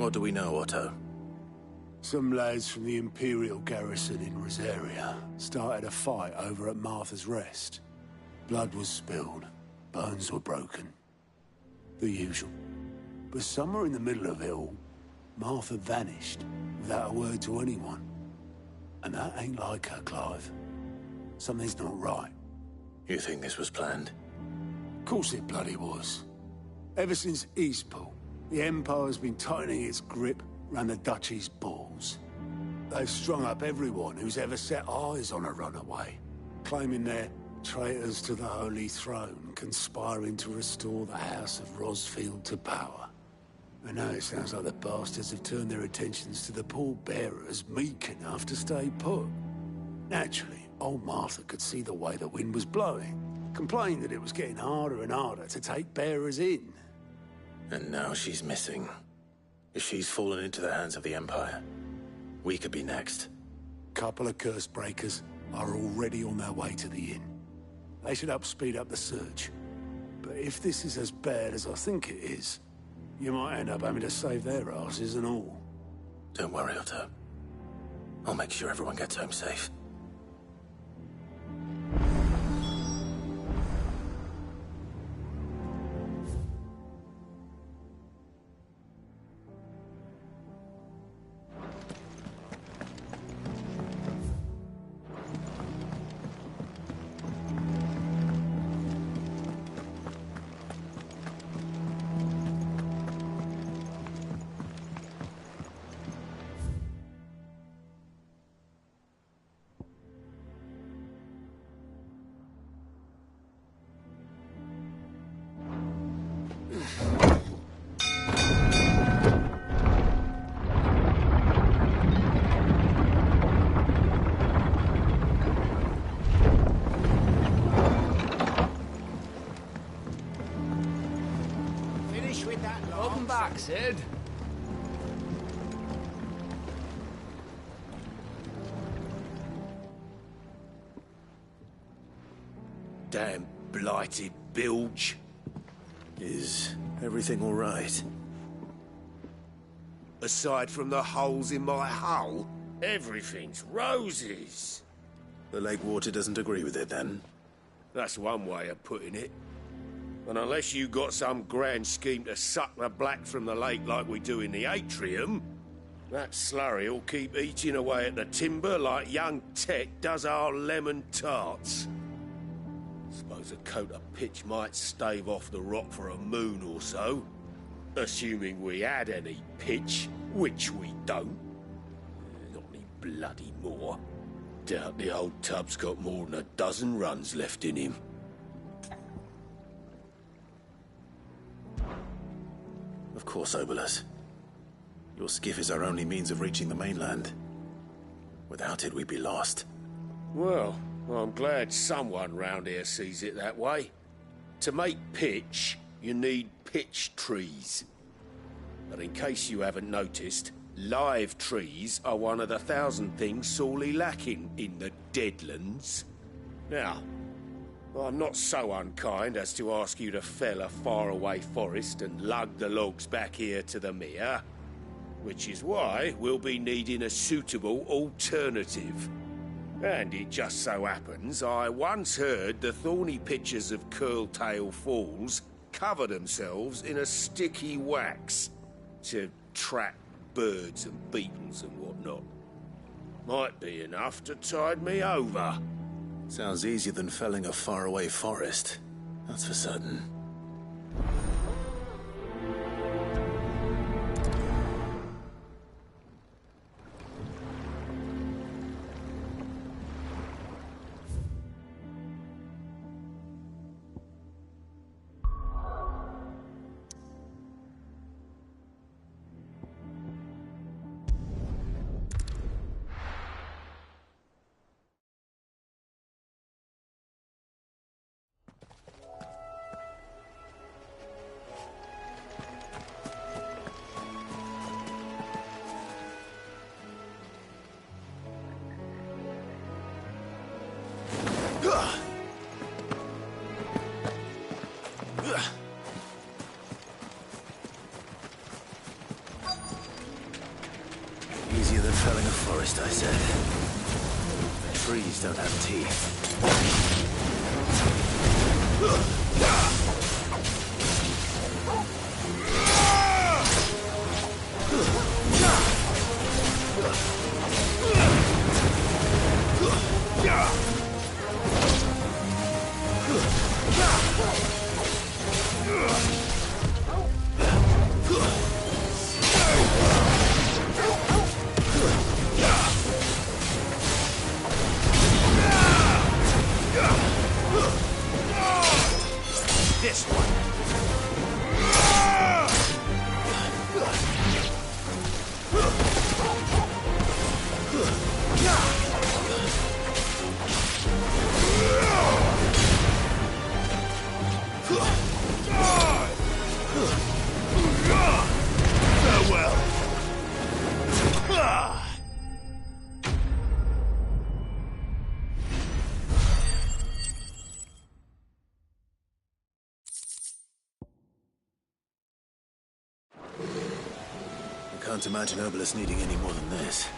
What do we know, Otto? Some lads from the Imperial garrison in Rosaria started a fight over at Martha's Rest. Blood was spilled, bones were broken. The usual. But somewhere in the middle of it all, Martha vanished without a word to anyone. And that ain't like her, Clive. Something's not right. You think this was planned? Of course it bloody was. Ever since Eastpool, the Empire's been tightening its grip round the Duchy's balls. They've strung up everyone who's ever set eyes on a runaway, claiming they're traitors to the Holy Throne, conspiring to restore the House of Rosfield to power. And now it sounds like the bastards have turned their attentions to the pallbearers meek enough to stay put. Naturally, old Martha could see the way the wind was blowing, complained that it was getting harder and harder to take bearers in. And now she's missing. If she's fallen into the hands of the Empire, we could be next. Couple of curse breakers are already on their way to the inn. They should help speed up the search. But if this is as bad as I think it is, you might end up having to save their asses and all. Don't worry, Otto. I'll make sure everyone gets home safe. Welcome back, Sid. Damn blighted bilge. Is everything all right? Aside from the holes in my hull, everything's roses. The lake water doesn't agree with it, then? That's one way of putting it. And unless you got some grand scheme to suck the black from the lake like we do in the atrium, that slurry'll keep eating away at the timber like young Tech does our lemon tarts. Suppose a coat of pitch might stave off the rot for a moon or so. Assuming we had any pitch, which we don't. Not any bloody more. Doubt the old tub's got more than a dozen runs left in him. Of course, Obolus. Your skiff is our only means of reaching the mainland. Without it, we'd be lost. Well, I'm glad someone round here sees it that way. To make pitch, you need pitch trees. But in case you haven't noticed, live trees are one of the 1,000 things sorely lacking in the Deadlands. Now, I'm not so unkind as to ask you to fell a faraway forest and lug the logs back here to the mere, which is why we'll be needing a suitable alternative. And it just so happens I once heard the thorny pitchers of Curltail Falls cover themselves in a sticky wax to trap birds and beetles and whatnot. Might be enough to tide me over. Sounds easier than felling a faraway forest. That's for certain. felling a forest, I said. The trees don't have teeth. This one. Farewell. I can't imagine Obolus needing any more than this.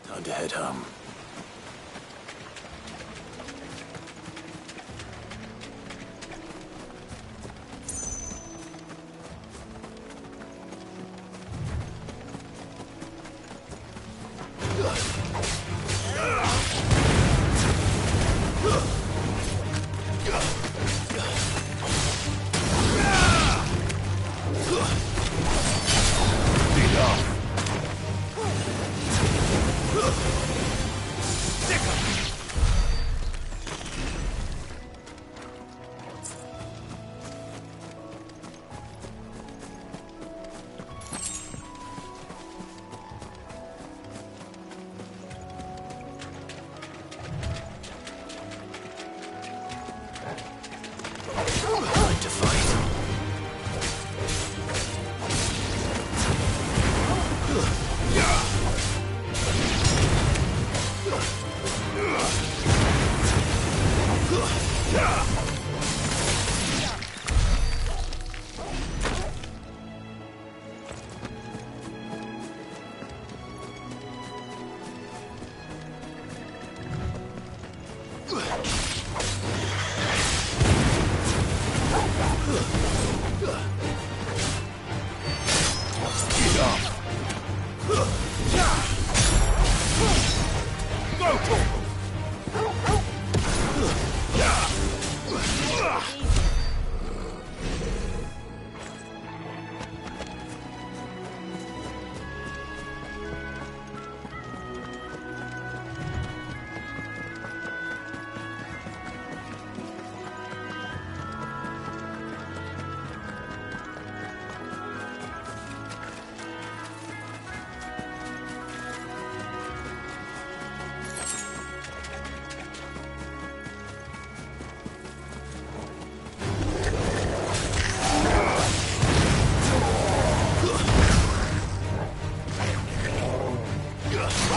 Time to head home. Time to fight.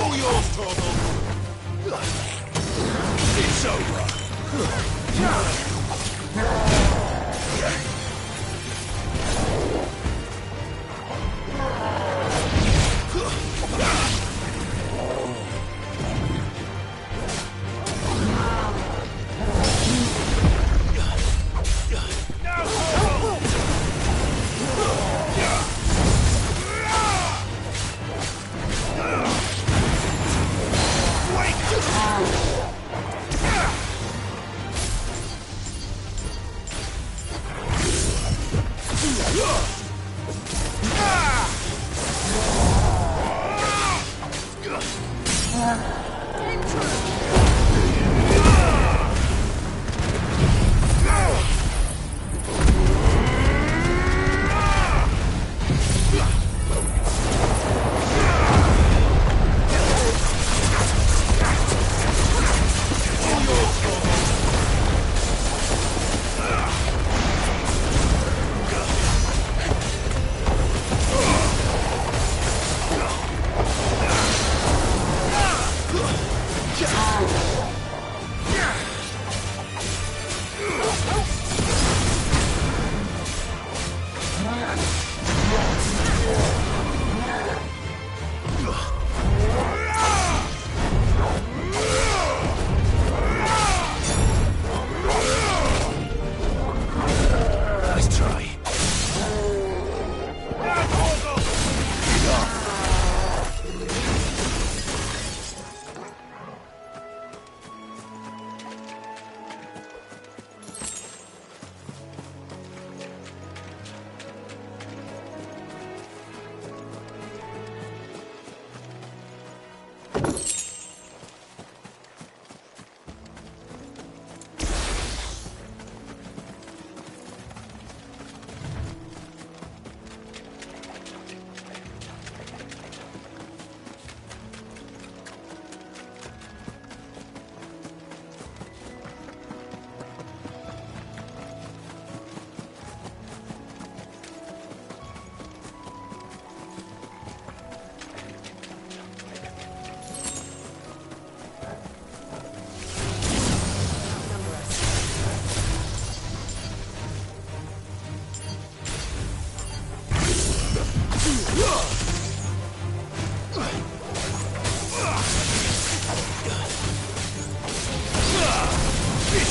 All yours, Torvald. It's over.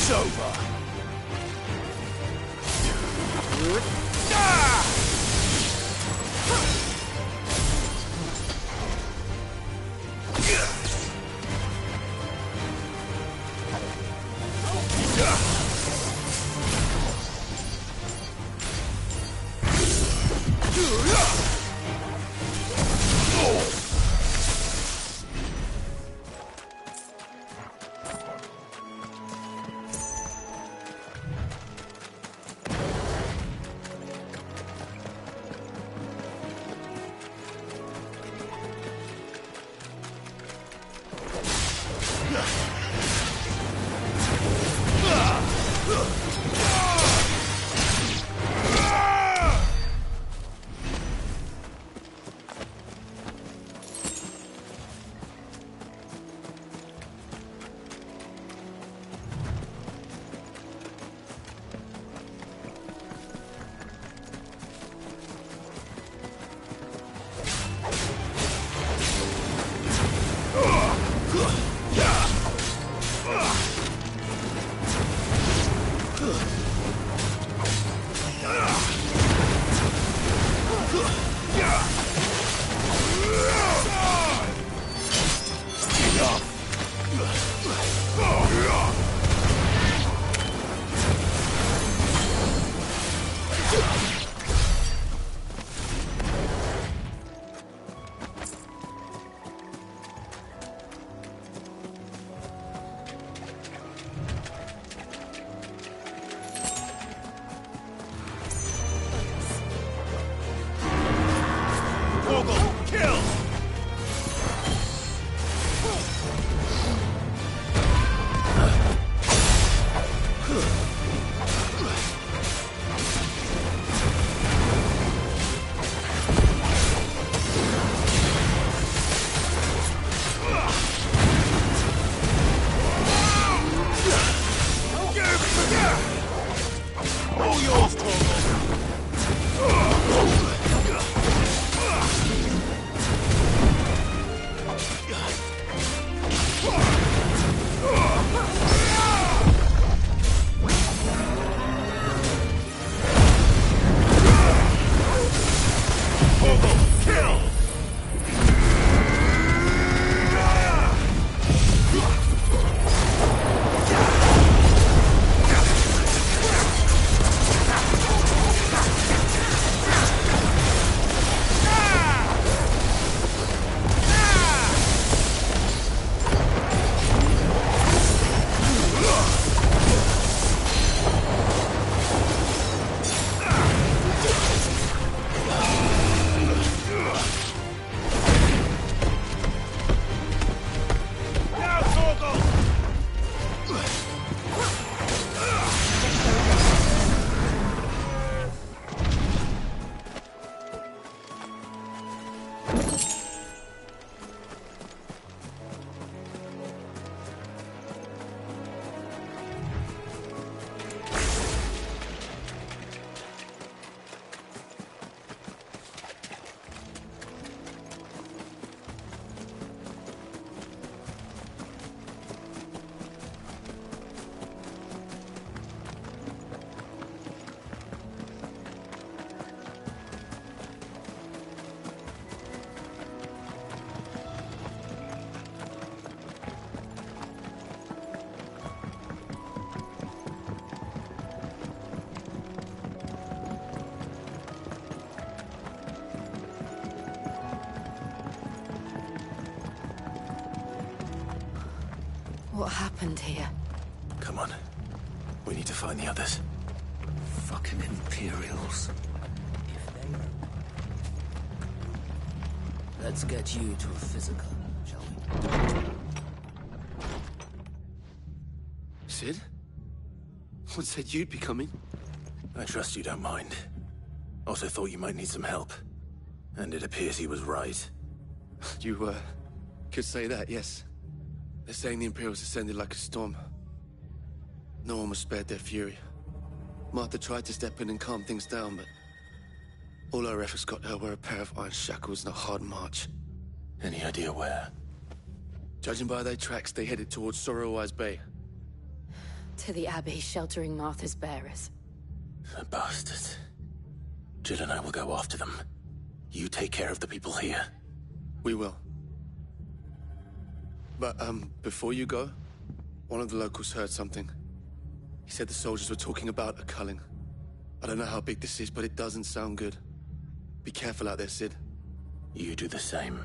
It's over. What happened here? Come on. We need to find the others. Fucking Imperials. Let's get you to a physical, shall we? Sid? What said you'd be coming? I trust you don't mind. Also thought you might need some help. And it appears he was right. You, could say that, yes. They're saying the Imperials descended like a storm. No one was spared their fury. Martha tried to step in and calm things down, but all our efforts got her were a pair of iron shackles and a hard march. Any idea where? Judging by their tracks, they headed towards Sorrowwise Bay. to the Abbey sheltering Martha's bearers. The bastards. Jill and I will go after them. You take care of the people here. We will. But, before you go, one of the locals heard something. He said the soldiers were talking about a culling. I don't know how big this is, but it doesn't sound good. Be careful out there, Sid. You do the same.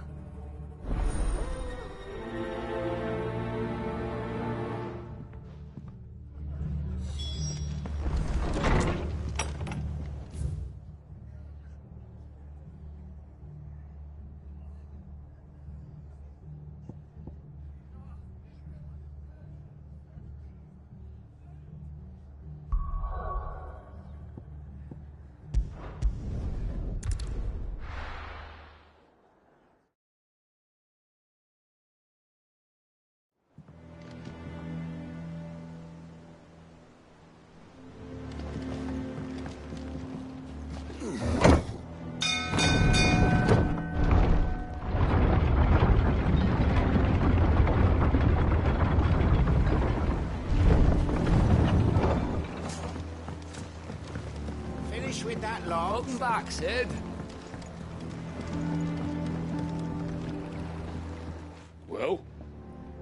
With that lot. Welcome back, Sid. Well,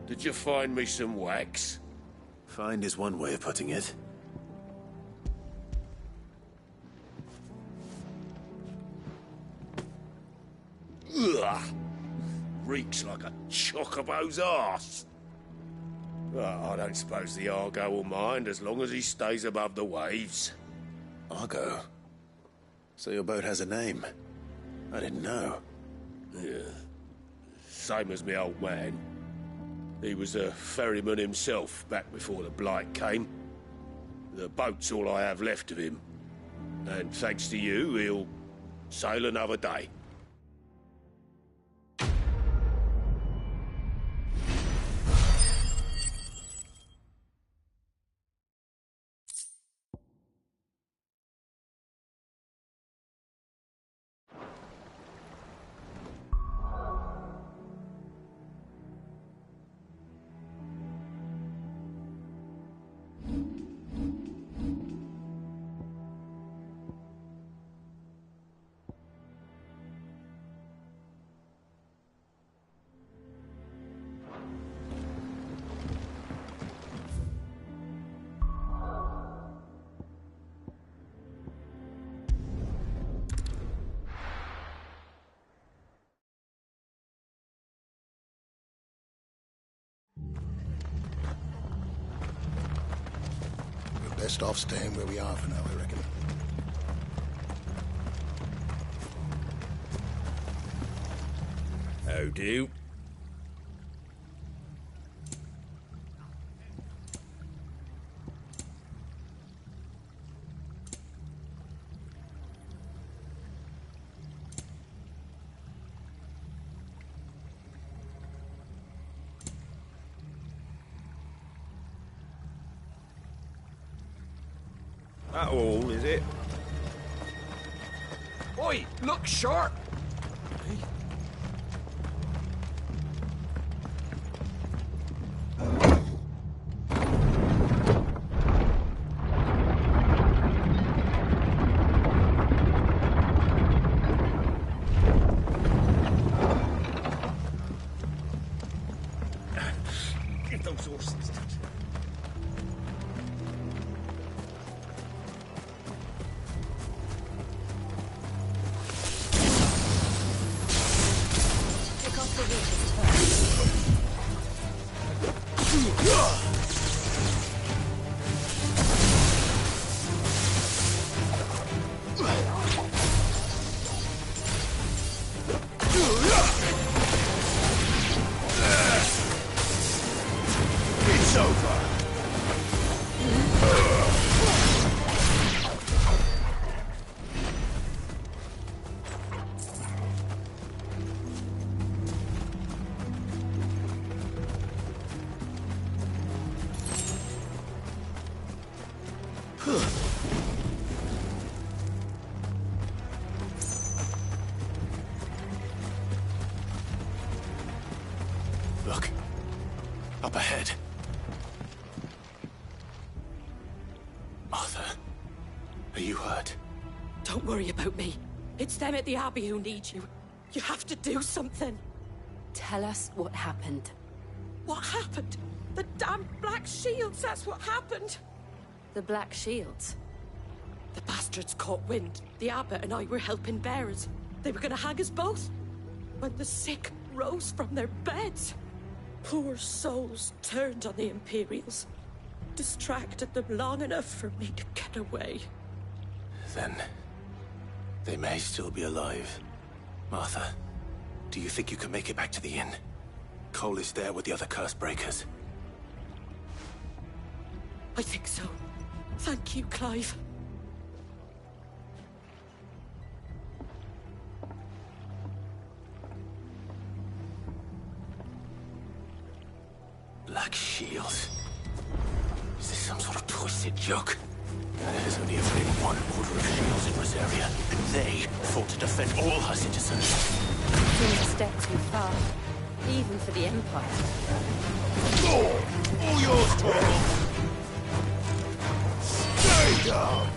did you find me some wax? Find is one way of putting it. Ugh! Reeks like a chocobo's arse. Well, I don't suppose the Argo will mind as long as he stays above the waves. Argo? So your boat has a name? I didn't know. Yeah. Same as me old man. He was a ferryman himself back before the Blight came. The boat's all I have left of him. And thanks to you, he'll sail another day. Best off staying where we are for now, I reckon. How do? That all, is it? Oi, look sharp! Get those horses. It's over! Look. Up ahead. Are you hurt? Don't worry about me. It's them at the Abbey who need you. You have to do something. Tell us what happened. What happened? The damn Black Shields, that's what happened. The Black Shields? The bastards caught wind. The Abbot and I were helping bearers. They were gonna hang us both. When the sick rose from their beds, poor souls turned on the Imperials. Distracted them long enough for me to get away. Then... they may still be alive. Martha, do you think you can make it back to the inn? Cole is there with the other curse breakers. I think so. Thank you, Clive. Black Shields. Is this some sort of twisted joke? There's only ever been one order of shields in Rosaria, and they fought to defend all her citizens. Taking a step too far, even for the Empire. All yours, Torgal! Stay down!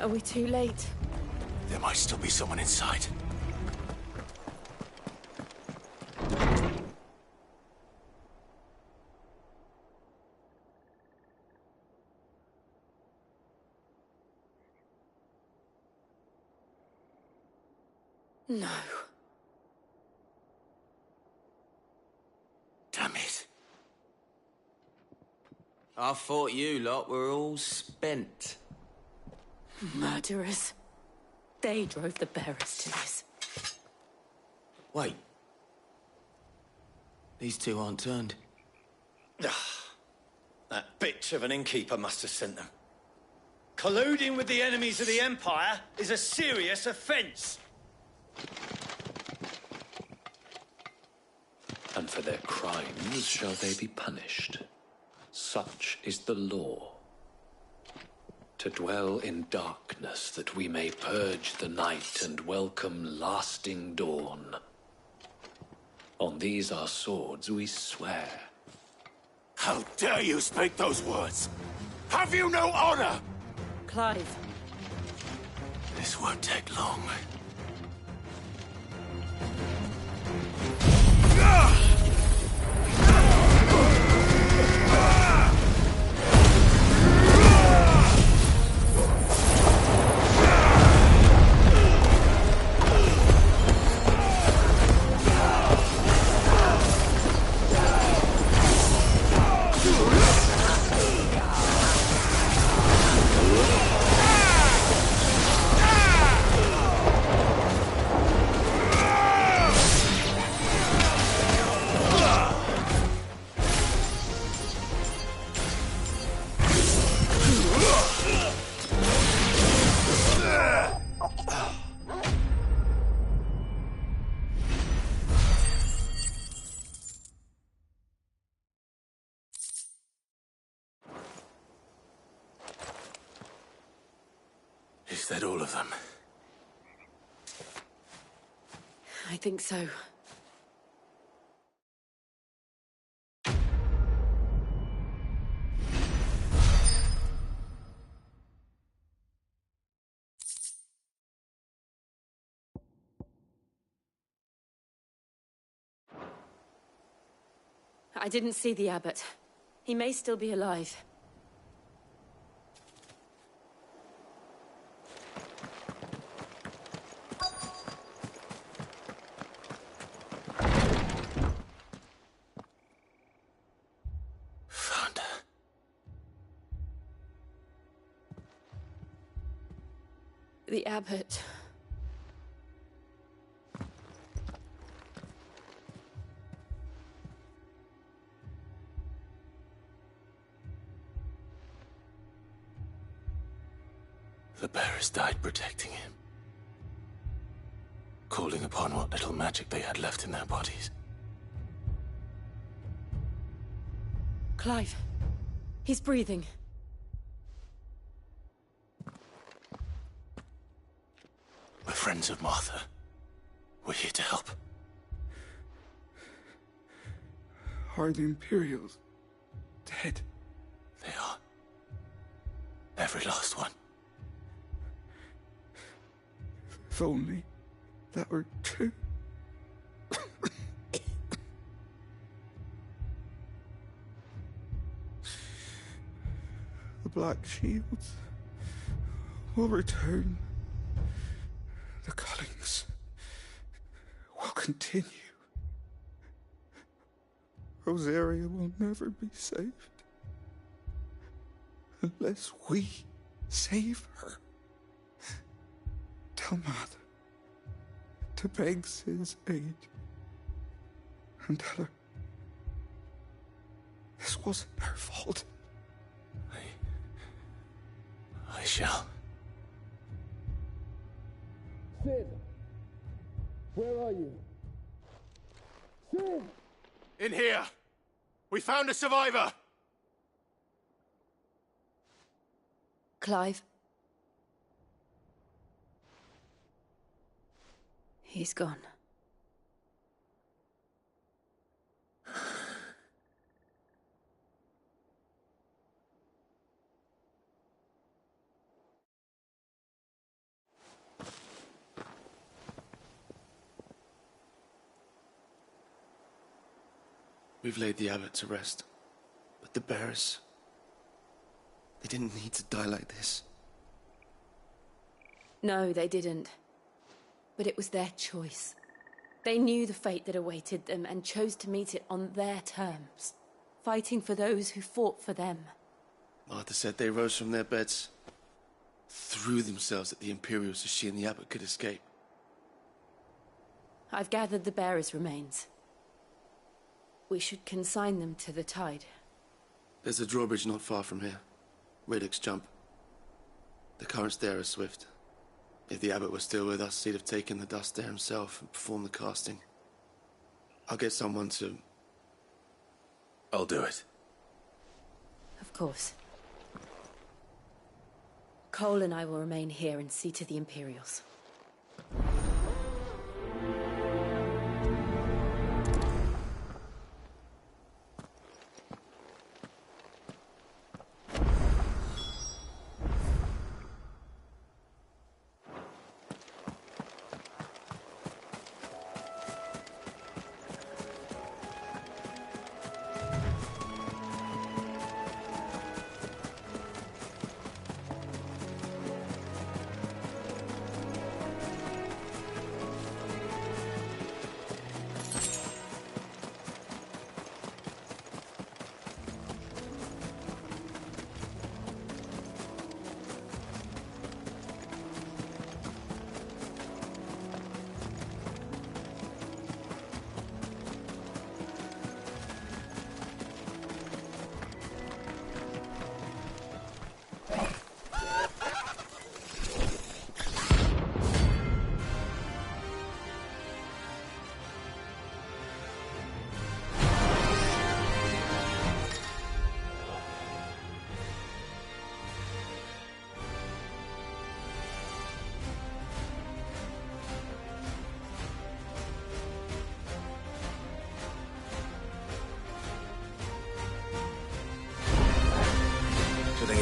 Are we too late? There might still be someone inside. No. Damn it. I thought you lot were all spent. Murderers. They drove the bearers to this. Wait. These two aren't turned. That bitch of an innkeeper must have sent them. Colluding with the enemies of the Empire is a serious offence. And for their crimes shall they be punished. Such is the law. To dwell in darkness that we may purge the night and welcome lasting dawn. On these our swords we swear. How dare you speak those words? Have you no honor? Clive. This won't take long. that all of them? I think so. I didn't see the abbot. He may still be alive. Found her. The abbot. The bearers died protecting him. Calling upon what little magic they had left in their bodies. Clive. He's breathing. We're friends of Martha. We're here to help. Are the Imperials dead? They are. Every last one. If only that were true. The Black Shields will return. The Cullings will continue. Rosaria will never be saved unless we save her. Tell Mother to beg Cid's aid and tell her this wasn't her fault. I shall. Cid! Where are you? Cid! In here! We found a survivor! Clive. He's gone. We've laid the abbot to rest. But the bearers... they didn't need to die like this. No, they didn't. But it was their choice. They knew the fate that awaited them and chose to meet it on their terms, fighting for those who fought for them. Martha said they rose from their beds, threw themselves at the Imperials so she and the abbot could escape. I've gathered the bearers' remains. We should consign them to the tide. There's a drawbridge not far from here. Radix Jump. The currents there are swift. If the abbot was still with us, he'd have taken the dust there himself and performed the casting. I'll get someone to... I'll do it. Of course. Cole and I will remain here and see to the Imperials.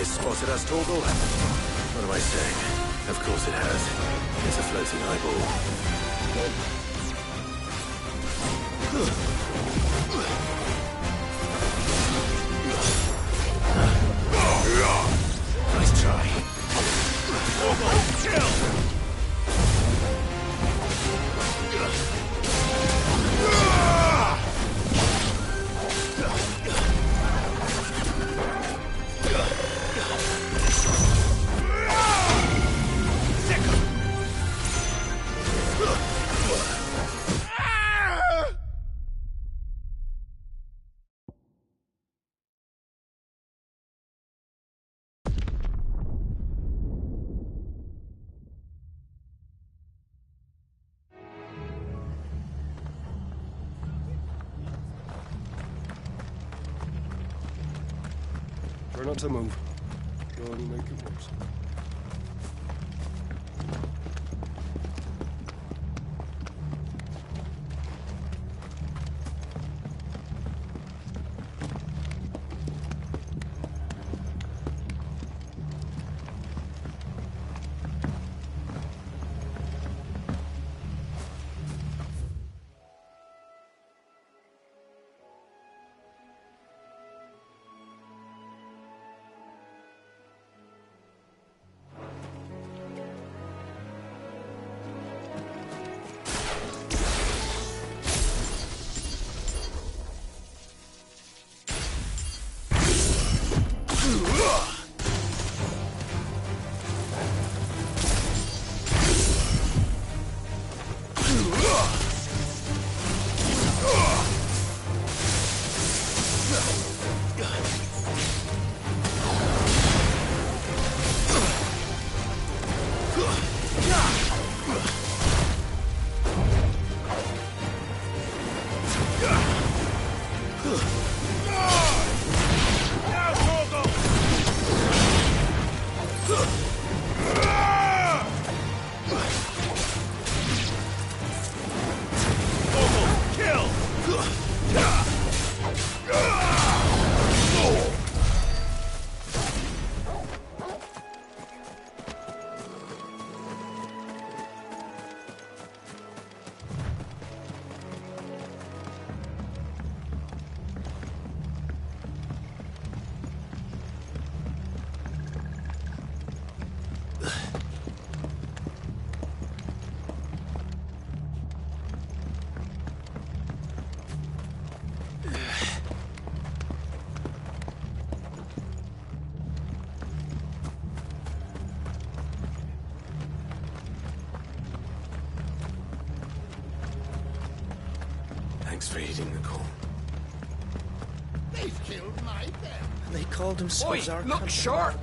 this spotted us, Torgal? What am I saying? Of course it has. It's a floating eyeball. Nice try. Kill! Try not to move. You'll only make it worse. Thanks for heeding the call. They've killed my dad. And they called themselves our Look company. sharp!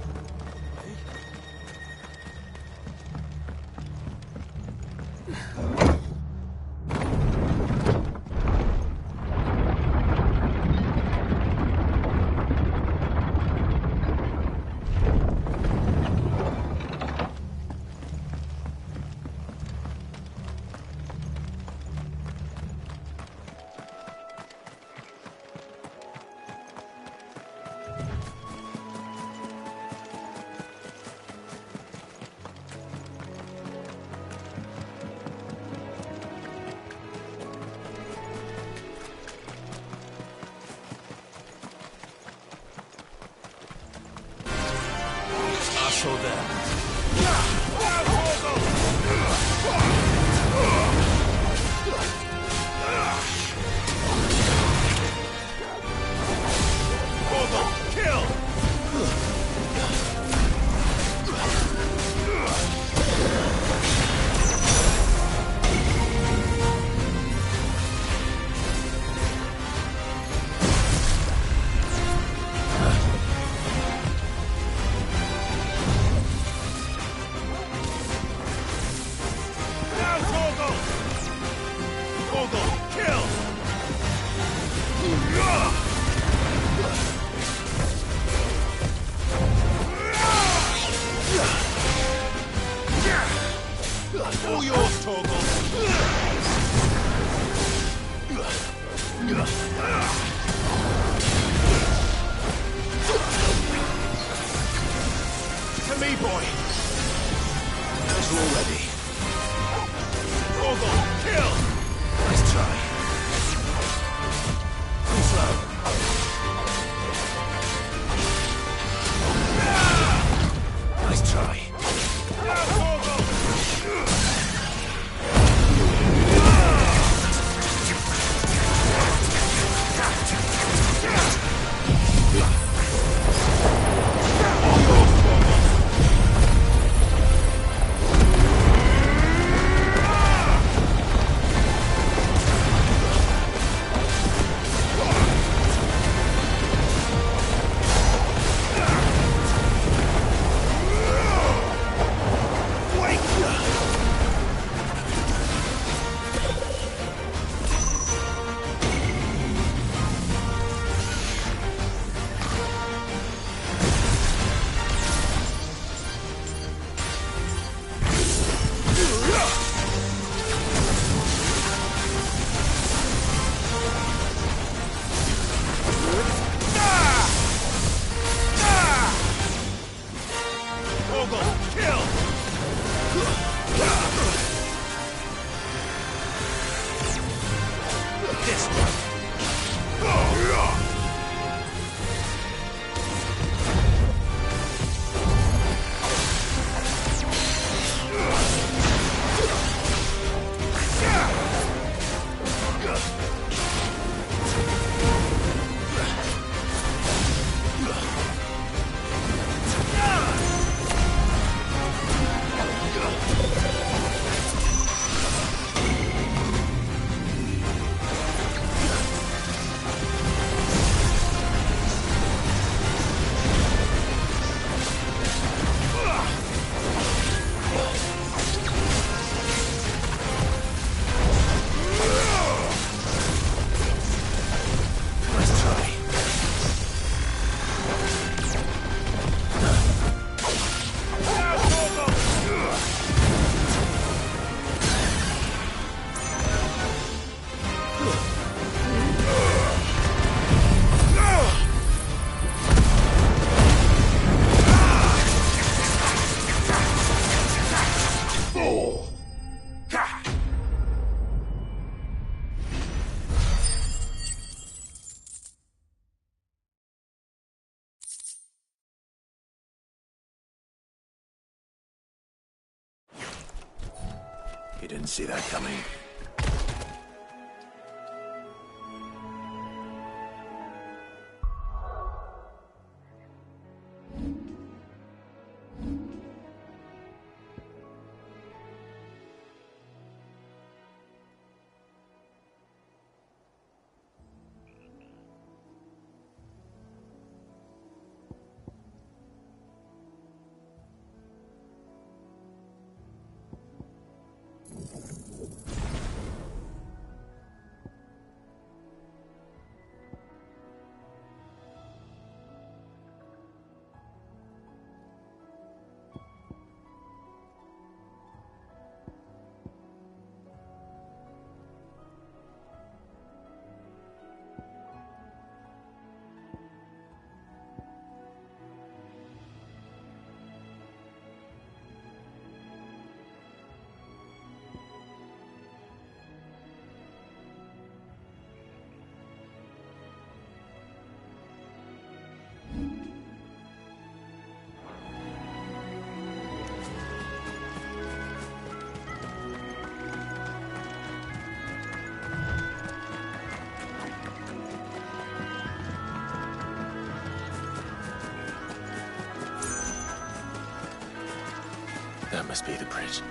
Show them. All yours, Torgal. already. Rogo, kill! Nice try. Too slow. Nice try. You didn't see that coming. That must be the bridge.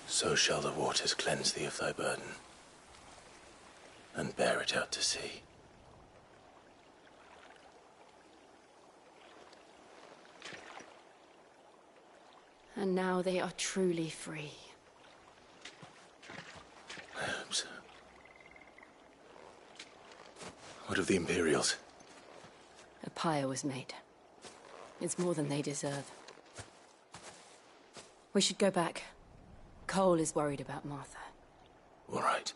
So shall the waters cleanse thee of thy burden, and bear it out to sea. And now they are truly free. I hope so. What of the Imperials? A pyre was made. It's more than they deserve. We should go back. Cole is worried about Martha. All right.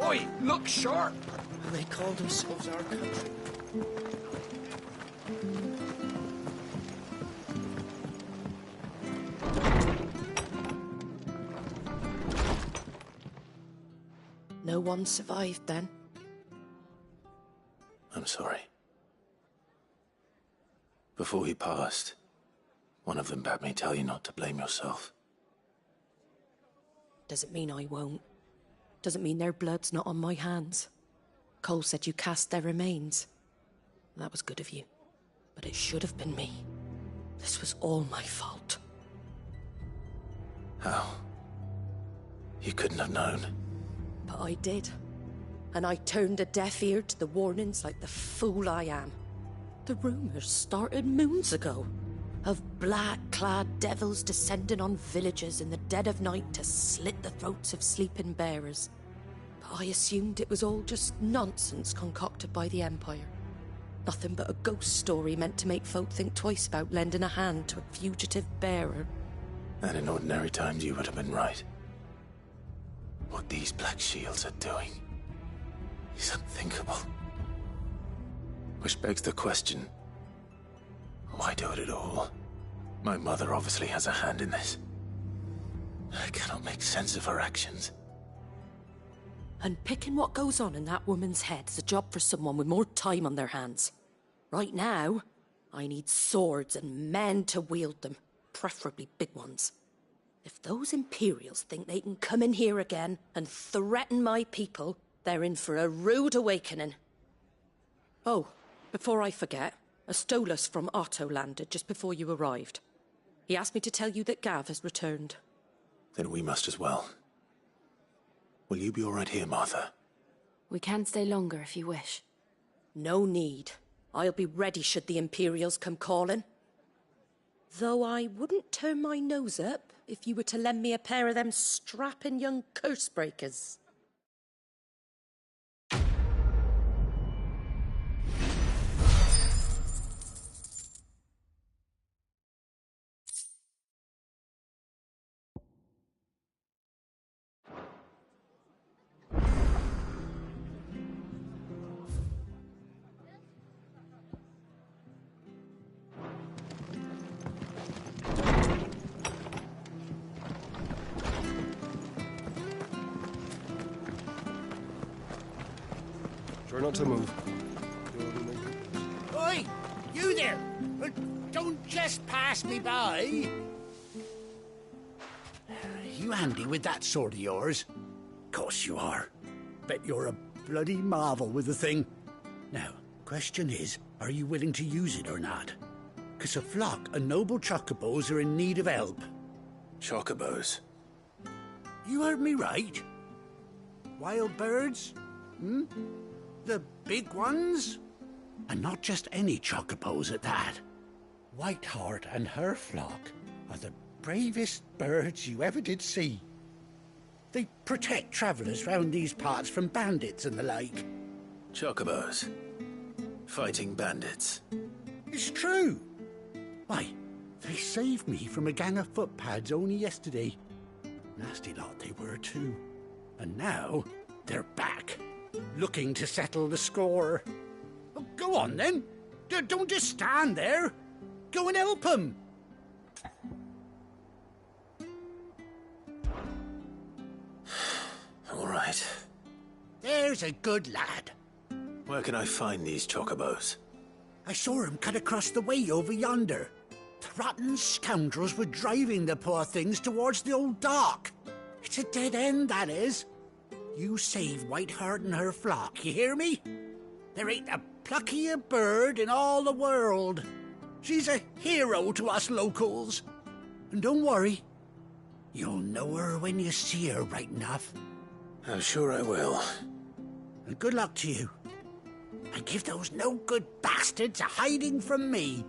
Oi, look sharp! And they call themselves our country. No one survived then? I'm sorry. Before he passed, one of them bade me tell you not to blame yourself. Doesn't mean I won't. Doesn't mean their blood's not on my hands. Cole said you cast their remains. That was good of you. But it should have been me. This was all my fault. How? You couldn't have known. But I did. And I turned a deaf ear to the warnings like the fool I am. The rumours started moons ago. Of black-clad devils descending on villages in the dead of night to slit the throats of sleeping bearers. But I assumed it was all just nonsense concocted by the Empire. Nothing but a ghost story meant to make folk think twice about lending a hand to a fugitive bearer. And in ordinary times you would have been right. What these Black Shields are doing is unthinkable. Which begs the question, why do it at all? My mother obviously has a hand in this. I cannot make sense of her actions. And picking what goes on in that woman's head is a job for someone with more time on their hands. Right now, I need swords and men to wield them, preferably big ones. If those Imperials think they can come in here again and threaten my people, they're in for a rude awakening. Oh, before I forget, a Stolas from Otto landed just before you arrived. He asked me to tell you that Gav has returned. Then we must as well. Will you be all right here, Martha? We can stay longer if you wish. No need. I'll be ready should the Imperials come calling. Though I wouldn't turn my nose up if you were to lend me a pair of them strapping young curse breakers. Try not to move. Oi! You there! Don't just pass me by! You handy with that sword of yours? Course you are. Bet you're a bloody marvel with the thing. Now, question is, are you willing to use it or not? 'Cause a flock of noble chocobos are in need of help. Chocobos? You heard me right. Wild birds? Hmm? The big ones? And not just any chocobos at that. Whiteheart and her flock are the bravest birds you ever did see. They protect travellers round these parts from bandits and the like. Chocobos. Fighting bandits. It's true. Why, they saved me from a gang of footpads only yesterday. Nasty lot they were too. And now, they're back. looking to settle the score. Oh, go on then. Don't just stand there. Go and help him. All right. There's a good lad. Where can I find these chocobos? I saw him cut across the way over yonder. The rotten scoundrels were driving the poor things towards the old dock. It's a dead end, that is. You save Whiteheart and her flock, you hear me? There ain't a pluckier bird in all the world. She's a hero to us locals. And don't worry, you'll know her when you see her right enough. I'm sure I will. And good luck to you. And give those no-good bastards a hiding from me.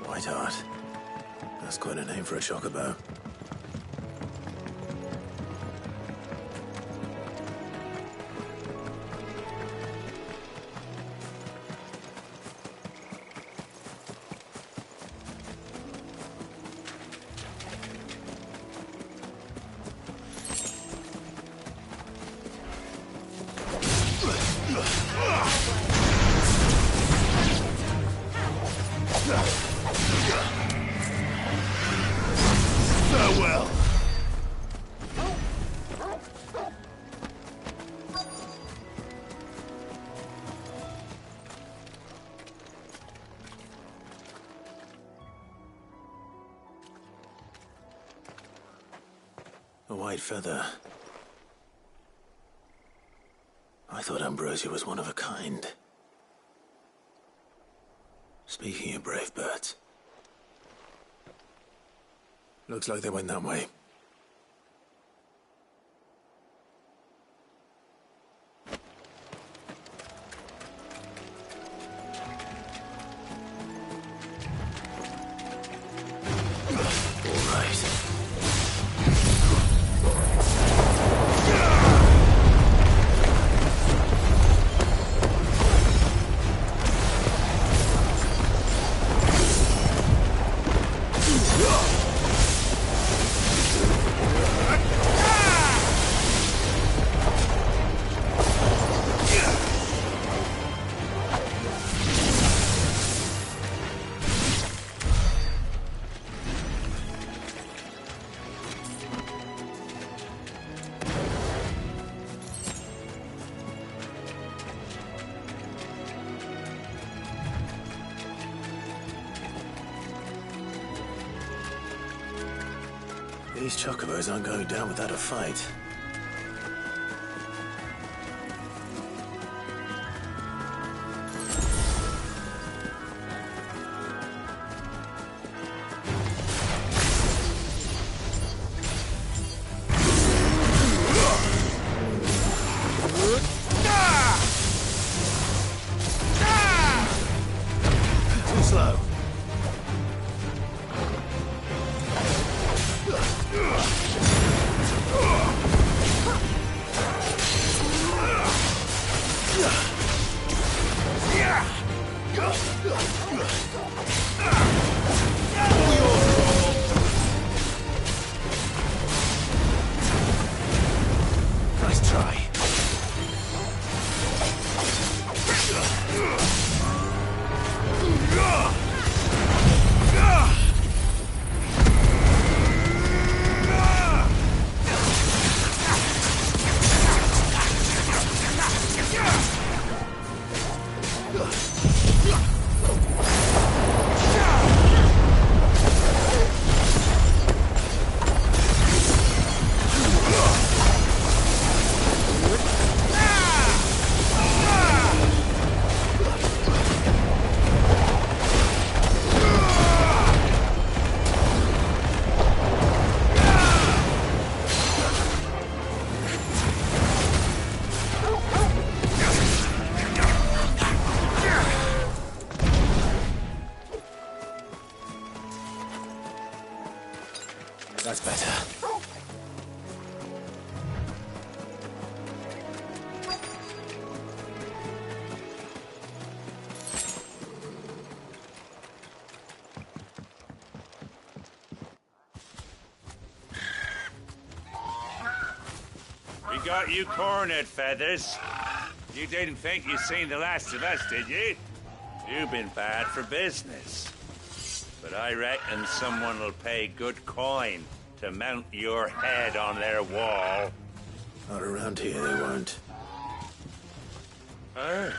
Whiteheart. That's quite a name for a chocobo. Farewell. A white feather. I thought Ambrosia was one of a kind. Speaking of brave birds, looks like they went that way. All right. These chocobos aren't going down without a fight. Too slow. Nice try. That's better. got you cornered, Feathers. You didn't think you'd seen the last of us, did you? You've been bad for business. But I reckon someone will pay good coin to mount your head on their wall. Not around here, they won't. Oh.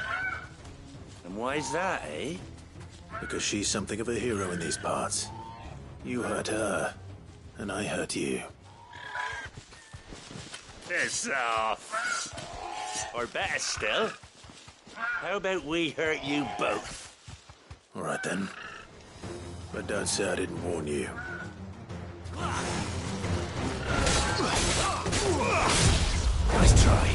And why's that, eh? Because she's something of a hero in these parts. You hurt her, and I hurt you. Piss off. Or better still, how about we hurt you both? All right, then. But don't say I didn't warn you. Nice try.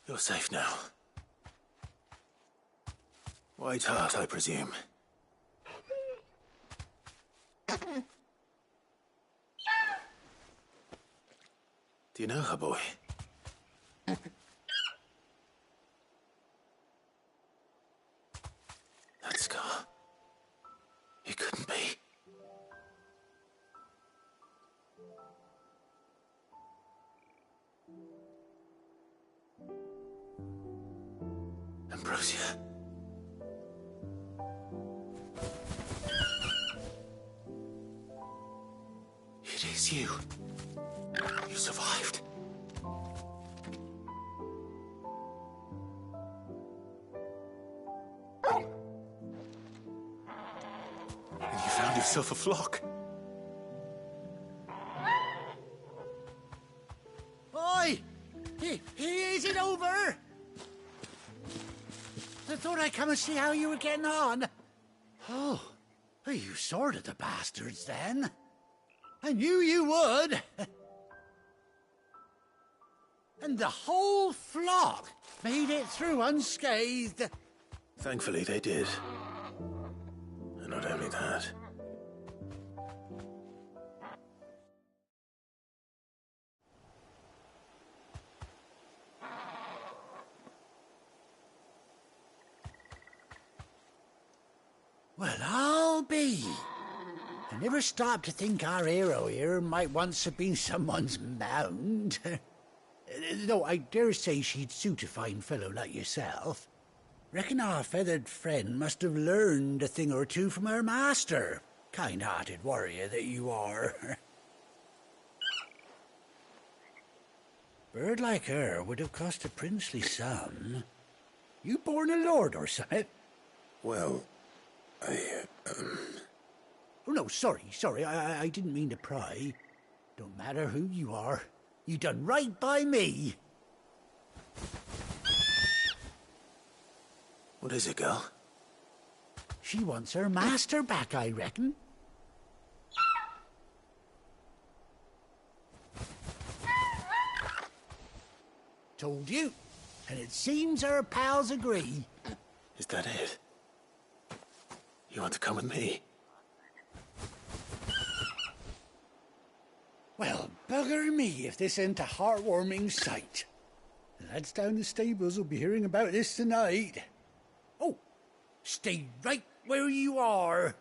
You're safe now. White Heart, I presume. Do you know her, boy? That scar. It couldn't be. Ambrosia. It is you. You survived. And you found yourself a flock. Oi! Is it over? I thought I'd come and see how you were getting on. Oh, you sorted the bastards then. I knew you would. And the whole flock made it through unscathed. Thankfully, they did. And not only that, Well, I'll be. I never stopped to think our hero here might once have been someone's mount. Though I dare say she'd suit a fine fellow like yourself. Reckon our feathered friend must have learned a thing or two from her master. Kind-hearted warrior that you are. Bird like her would have cost a princely sum. You born a lord or something? Well, Oh, no, sorry. I didn't mean to pry. Don't matter who you are. You done right by me. What is it, girl? She wants her master back, I reckon. Told you. And it seems her pals agree. Is that it? You want to come with me? Well, bugger me if this ain't a heartwarming sight. The lads down the stables will be hearing about this tonight. Oh, stay right where you are.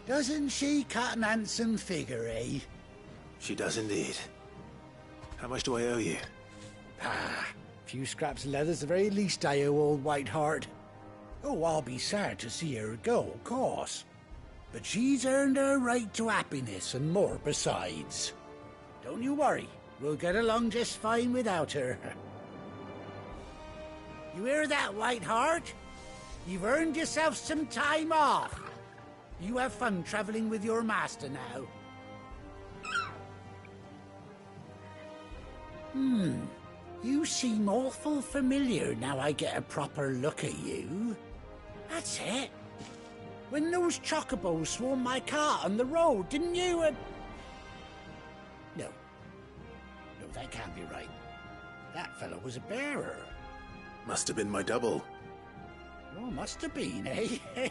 Doesn't she cut an handsome figure, eh? She does indeed. How much do I owe you? Ah, a few scraps of leather's the very least I owe old Whiteheart. Oh, I'll be sad to see her go, of course. But she's earned her right to happiness and more besides. Don't you worry, we'll get along just fine without her. You hear that, Whiteheart? You've earned yourself some time off. You have fun traveling with your master now. You seem awful familiar now I get a proper look at you. That's it. When those chocobos swarmed my cart on the road, didn't you? No, that can't be right. That fellow was a bearer. Must have been my double. Oh, must have been, eh?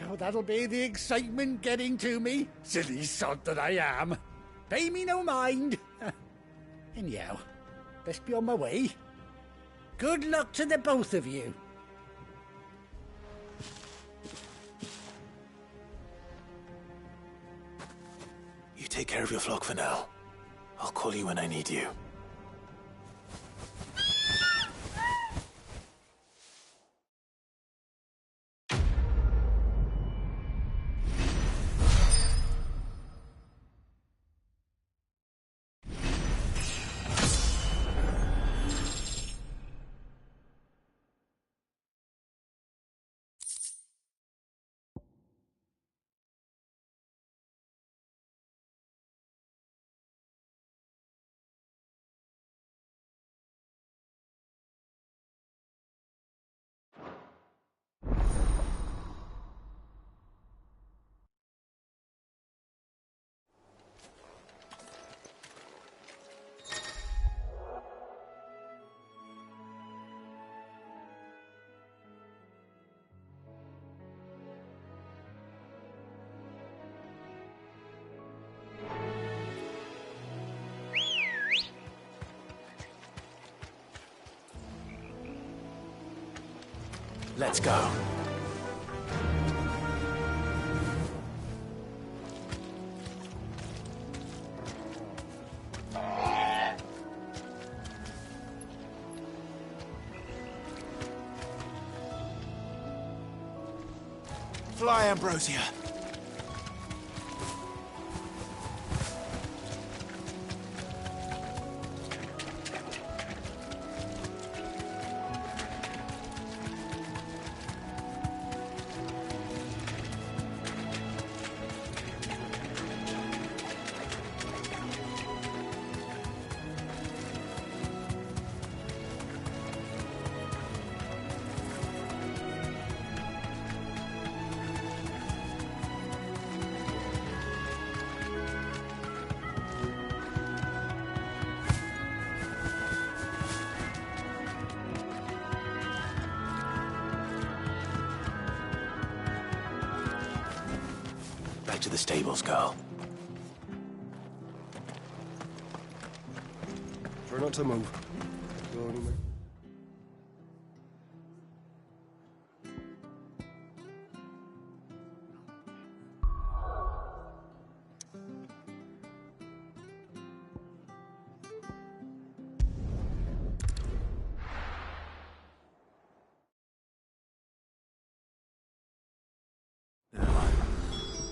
Oh, that'll be the excitement getting to me. Silly sod that I am. Pay me no mind. Anyhow, best be on my way. Good luck to the both of you. You take care of your flock for now. I'll call you when I need you. Let's go. Fly, Ambrosia. back to the stables, Carl. Try not to move. Go anywhere.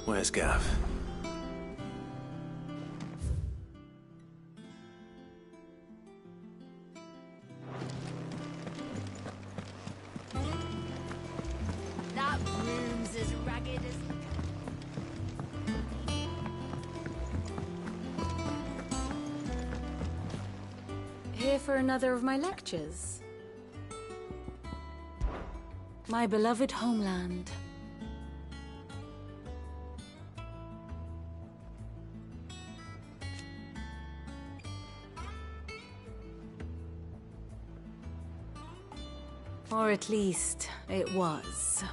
Where's Gav? That room's as ragged as... Here for another of my lectures. My beloved homeland. Or at least, it was.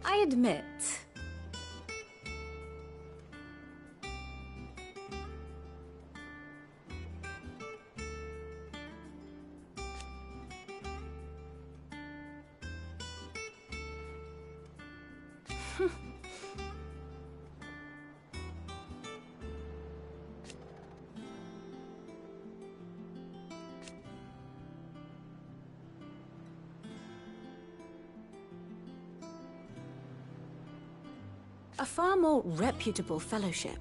I admit, a far more reputable fellowship.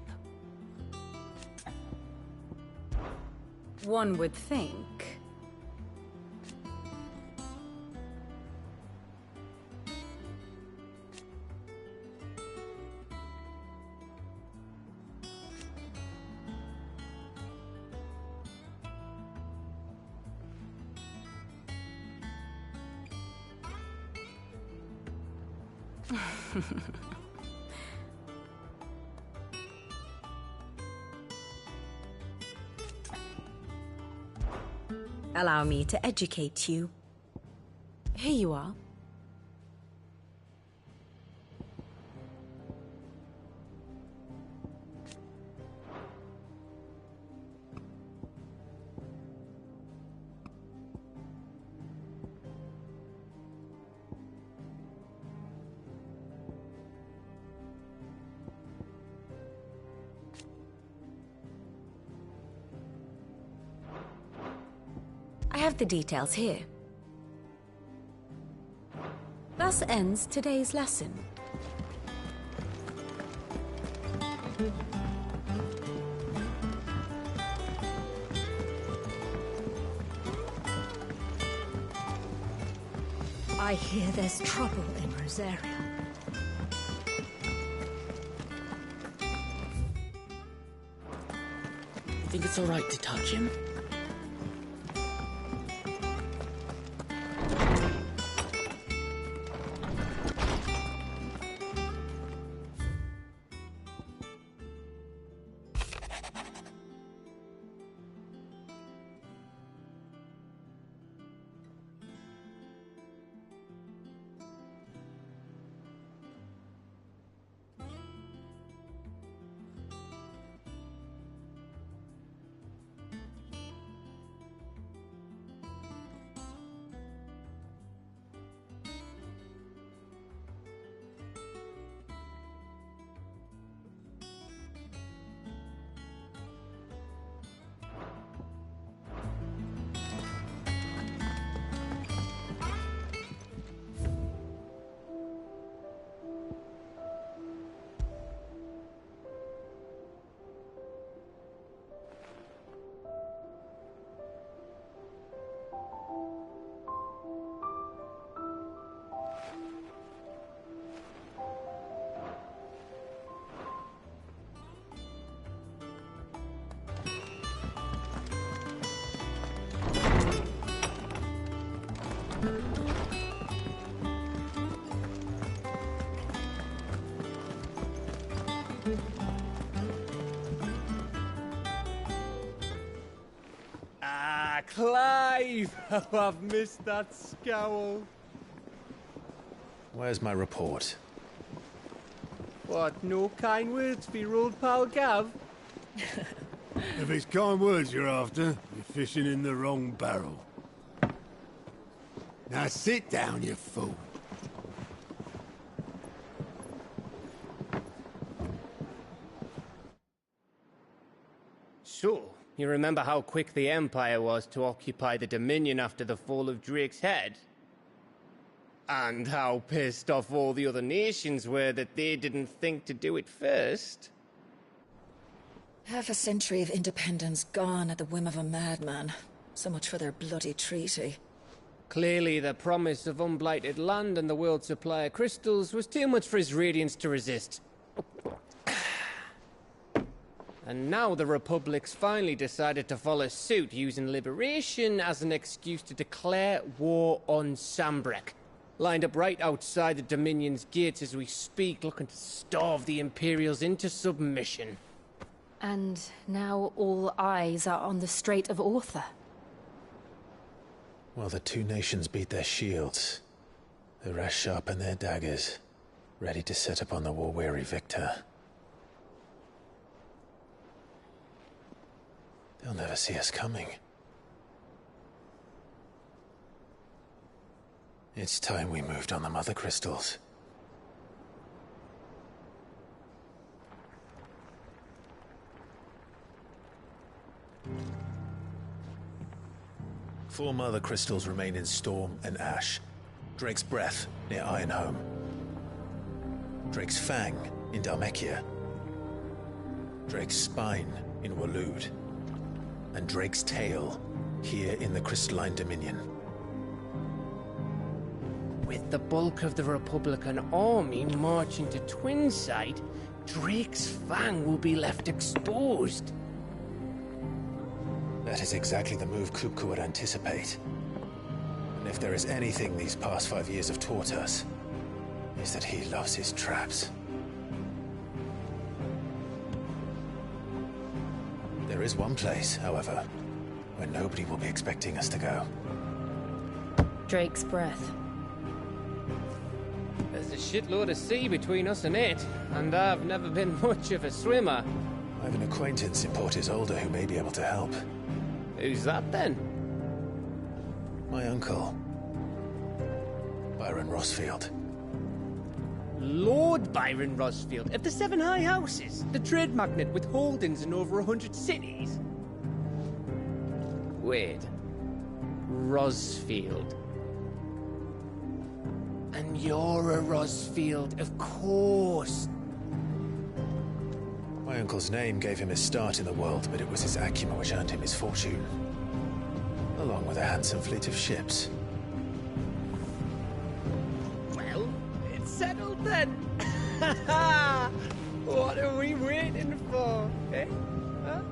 One would think. Allow me to educate you. Here you are. I have the details here. Thus ends today's lesson. I hear there's trouble in Rosaria. You think it's all right to touch him? Clive! Oh, I've missed that scowl. Where's my report? What, no kind words for your old pal Gav? If it's kind words you're after, you're fishing in the wrong barrel. Now sit down, you fool. So, you remember how quick the Empire was to occupy the Dominion after the fall of Drake's Head? And how pissed off all the other nations were that they didn't think to do it first? Half a century of independence gone at the whim of a madman. So much for their bloody treaty. Clearly, the promise of unblighted land and the world's supply of crystals was too much for his radiance to resist. And now the Republic's finally decided to follow suit, using liberation as an excuse to declare war on Sambrek. Lined up right outside the Dominion's gates as we speak, looking to starve the Imperials into submission. And now all eyes are on the Strait of Author. Well, the two nations beat their shields. The rest sharpen their daggers, ready to set upon the war-weary victor. They'll never see us coming. It's time we moved on the Mother Crystals. Four Mother Crystals remain in Storm and Ash. Drake's Breath near Ironhome. Drake's Fang in Dhalmekia. Drake's Spine in Waloed. And Drake's Tail here in the Crystalline Dominion. With the bulk of the Republican army marching to Twinside, Drake's Fang will be left exposed. That is exactly the move Kupka would anticipate. And if there is anything these past 5 years have taught us, is that he loves his traps. There is one place, however, where nobody will be expecting us to go. Drake's Breath. There's a shitload of sea between us and it, and I've never been much of a swimmer. I have an acquaintance in Port Isolde who may be able to help. Who's that then? My uncle, Byron Rosfield. Lord Byron Rosfield of the Seven High Houses, the trade magnate with holdings in over 100 cities. Wait, Rosfield. And you're a Rosfield, of course. My uncle's name gave him his start in the world, but it was his acumen which earned him his fortune. Along with a handsome fleet of ships. Well, it's settled then. What are we waiting for, eh? Huh?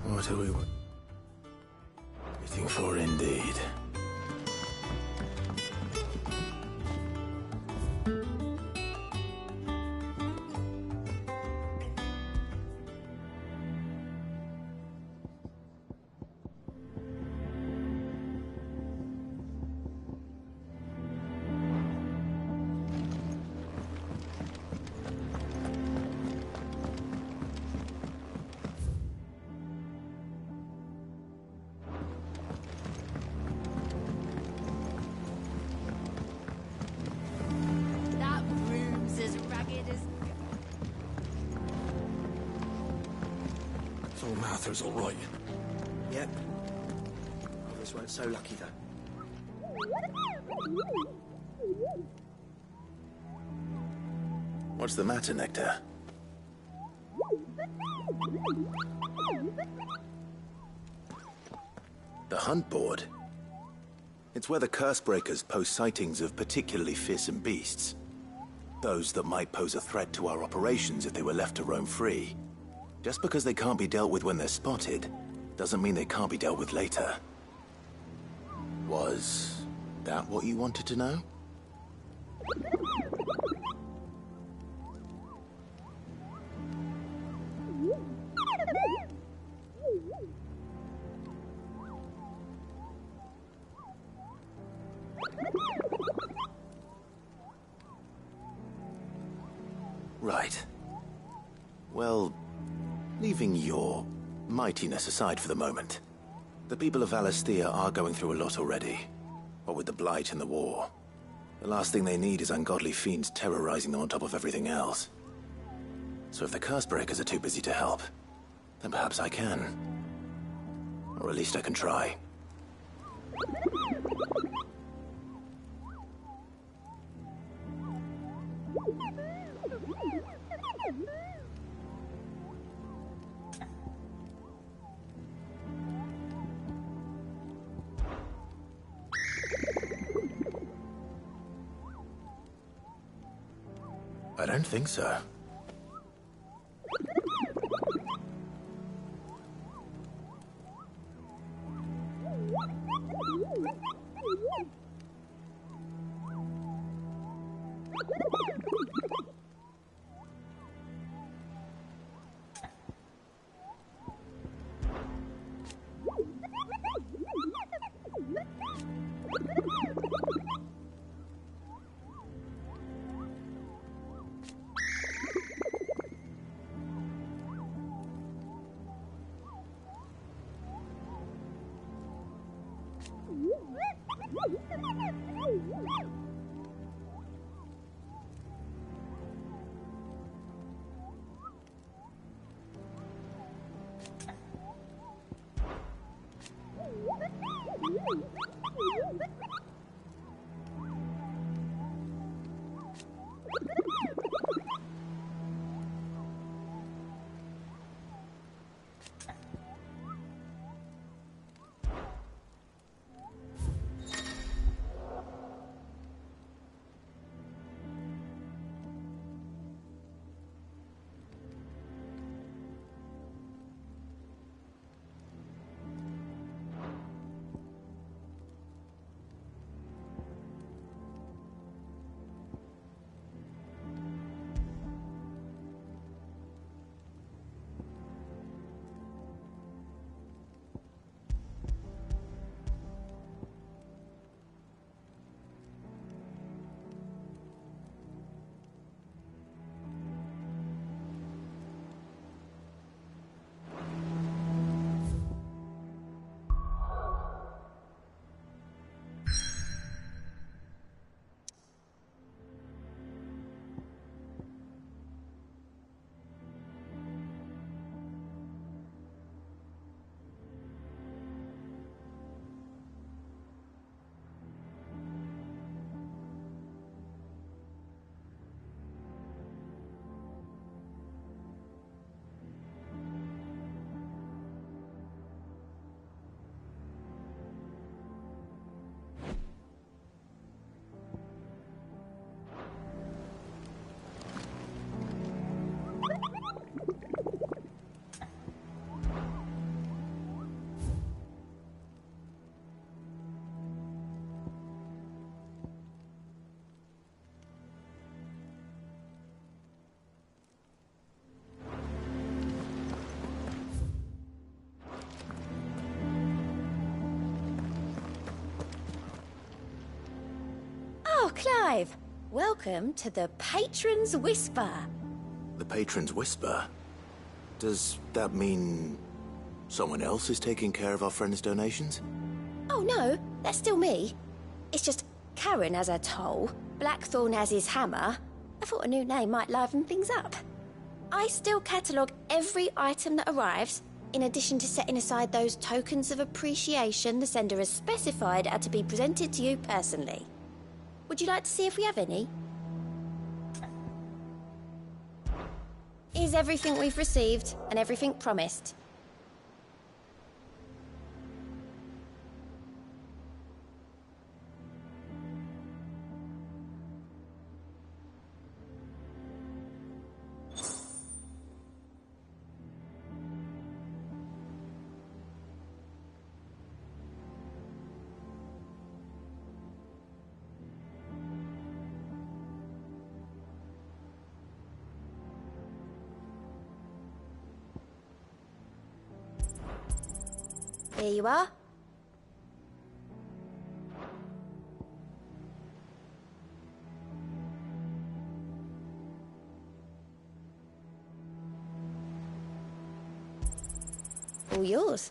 What are we waiting for, indeed? That room's as ragged as... So Mather's all right. Yep. Others weren't so lucky, though. What's the matter, Nectar? The hunt board? It's where the Cursebreakers post sightings of particularly fearsome beasts. Those that might pose a threat to our operations if they were left to roam free. Just because they can't be dealt with when they're spotted, doesn't mean they can't be dealt with later. Was that what you wanted to know? Right. Well, leaving your mightiness aside for the moment, the people of Valisthea are going through a lot already. What with the Blight and the war. The last thing they need is ungodly fiends terrorizing them on top of everything else. So if the Cursebreakers are too busy to help, then perhaps I can. Or at least I can try. I don't think so. Oh, Clive! Welcome to the Patron's Whisper. The Patron's Whisper? Does that mean someone else is taking care of our friend's donations? Oh no, that's still me. It's just Karen has her toll, Blackthorn has his hammer. I thought a new name might liven things up. I still catalogue every item that arrives, In addition to setting aside those tokens of appreciation the sender has specified are to be presented to you personally. Would you like to see if we have any? Here's everything we've received and everything promised. Here you are. All yours.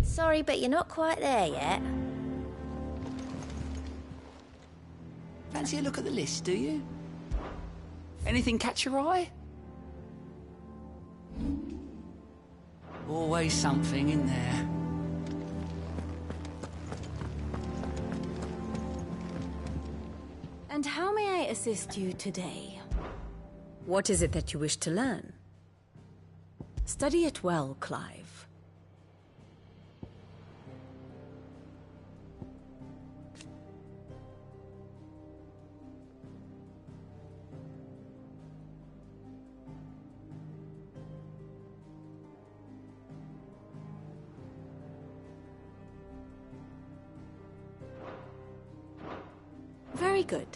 Sorry, but you're not quite there yet. Fancy a look at the list, do you? Anything catch your eye? Always something in there. And how may I assist you today? What is it that you wish to learn? Study it well, Clive. Very good.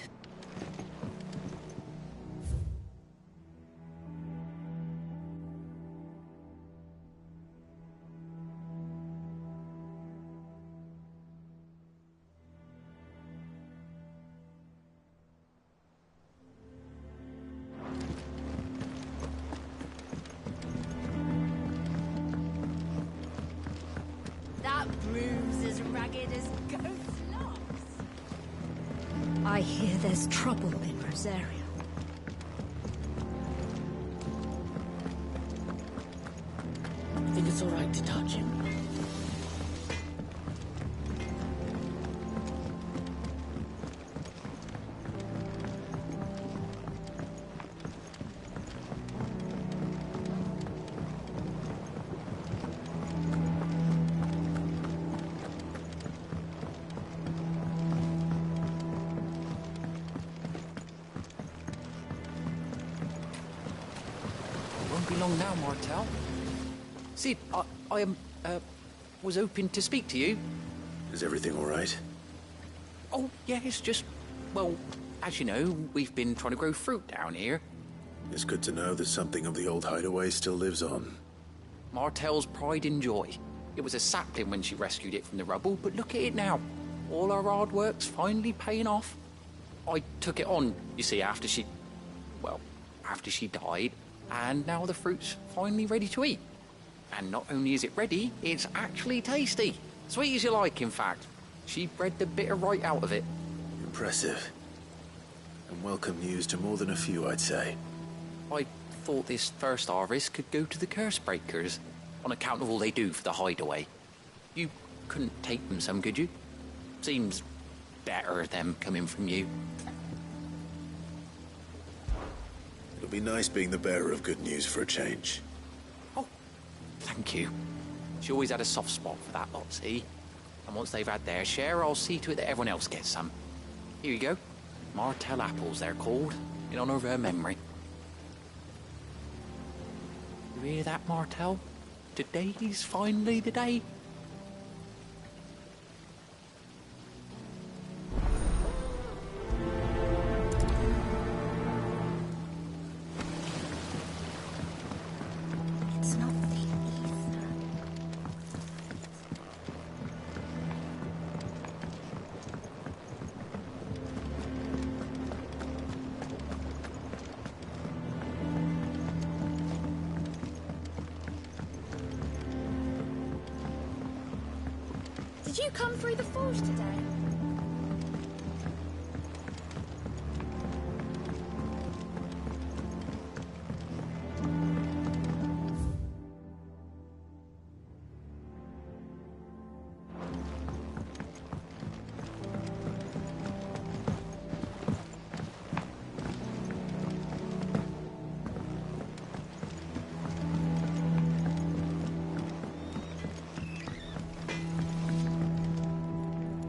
That broom's as ragged as ghost locks. I hear there's trouble in Rosaria. I think it's all right to touch him. Won't be long now, Martel. Sid, I was hoping to speak to you. Is everything all right? Oh, yeah, it's just, well, as you know, we've been trying to grow fruit down here. It's good to know that something of the old hideaway still lives on. Martel's pride and joy. It was a sapling when she rescued it from the rubble, but look at it now. All our hard work's finally paying off. I took it on, you see, after she died, and now the fruit's finally ready to eat. And not only is it ready, it's actually tasty. Sweet as you like, in fact. She bred the bitter right out of it. Impressive. And welcome news to more than a few, I'd say. I thought this first harvest could go to the curse breakers, on account of all they do for the hideaway. You couldn't take them some, could you? Seems better them coming from you. It'll be nice being the bearer of good news for a change. Thank you. She always had a soft spot for that lot, see? And once they've had their share, I'll see to it that everyone else gets some. Here you go. Martel apples, they're called, in honor of her memory. You hear that, Martel? Today's finally the day. It's not the ether. Did you come through the forge today?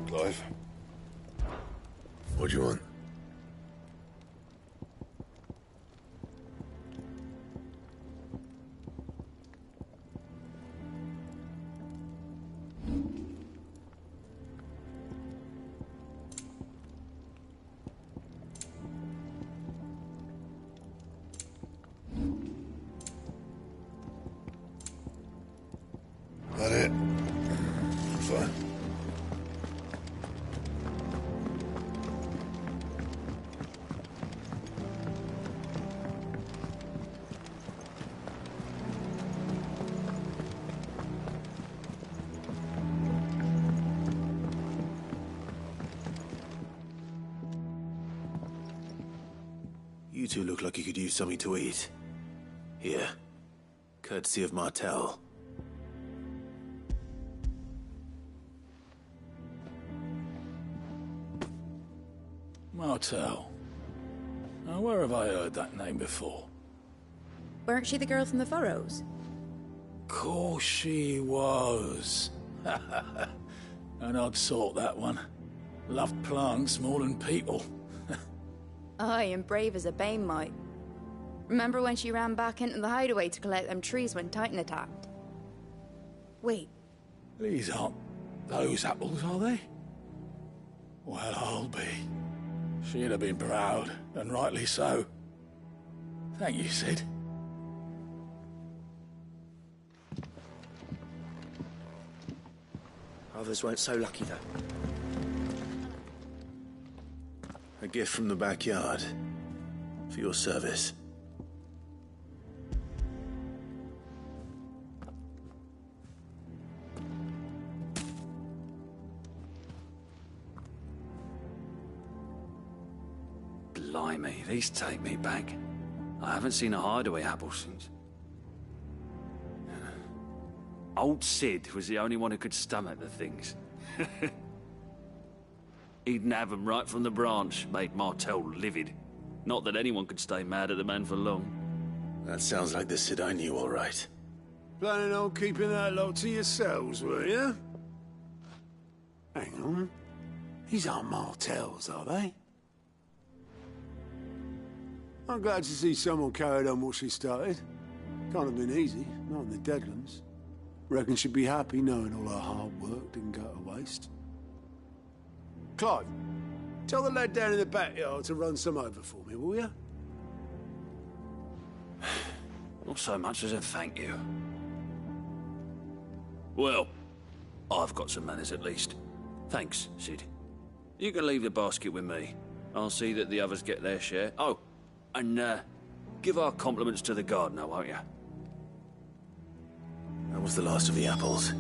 Clive? What do you want? That it? Fine. You two look like you could use something to eat. Here. Courtesy of Martel. Martel. Now, where have I heard that name before? Weren't she the girl from the Furrows? Course she was. An odd sort, that one. Loved plants more than people. Aye, and brave as a bane might. Remember when she ran back into the hideaway to collect them trees when Titan attacked? Wait. These aren't those apples, are they? Well, I'll be. She'd have been proud, and rightly so. Thank you, Sid. Others weren't so lucky, though. A gift from the backyard. For your service. Blimey, these take me back. I haven't seen a hideaway apple since. Old Sid was the only one who could stomach the things. He'd nab 'em right from the branch, made Martel livid. Not that anyone could stay mad at the man for long. That sounds like the Sid I knew, all right. Planning on keeping that lot to yourselves, were you? Hang on. These aren't Martels, are they? I'm glad to see someone carried on what she started. Can't have been easy, not in the Deadlands. Reckon she'd be happy knowing all her hard work didn't go to waste. Clive, tell the lad down in the backyard to run some over for me, will you? Not so much as a thank you. Well, I've got some manners at least. Thanks, Sid. You can leave the basket with me. I'll see that the others get their share. Oh, and give our compliments to the gardener, won't you? That was the last of the apples.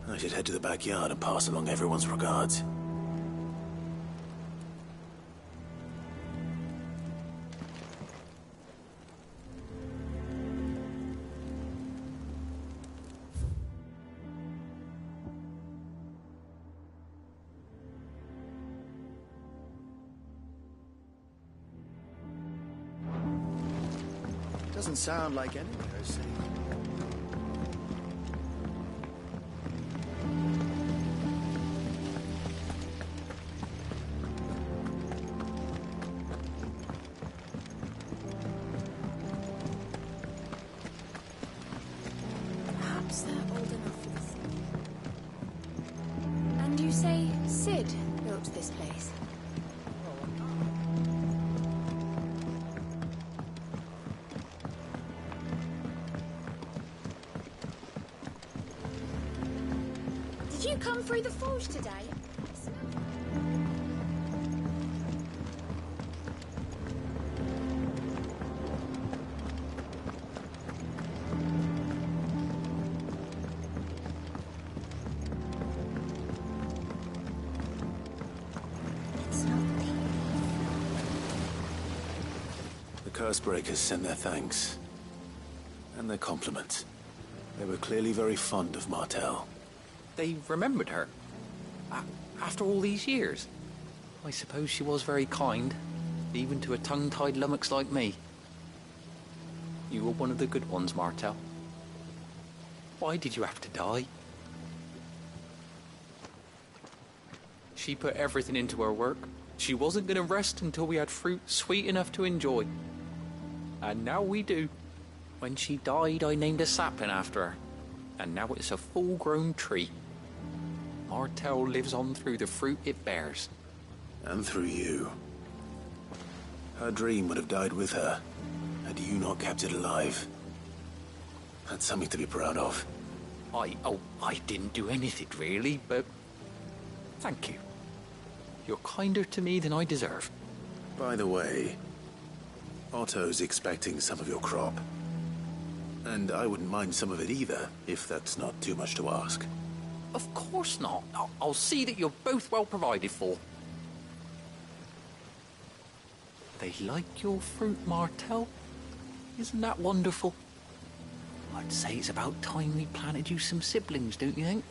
I should head to the backyard and pass along everyone's regards. Doesn't sound like anywhere, see? Perhaps they're old enough for this. And you say Sid built this place? Did you come through the forge today? Cursebreakers sent their thanks. And their compliments. They were clearly very fond of Martel. They remembered her? After all these years? I suppose she was very kind, even to a tongue-tied lummox like me. You were one of the good ones, Martel. Why did you have to die? She put everything into her work. She wasn't going to rest until we had fruit sweet enough to enjoy. And now we do. When she died, I named a sapling after her. And now it's a full-grown tree. Martel lives on through the fruit it bears. And through you. Her dream would have died with her, had you not kept it alive. That's something to be proud of. I didn't do anything really, but thank you. You're kinder to me than I deserve. By the way, Otto's expecting some of your crop. And I wouldn't mind some of it either, if that's not too much to ask. Of course not. I'll see that you're both well provided for. They like your fruit, Martel. Isn't that wonderful? I'd say it's about time we planted you some siblings, don't you think?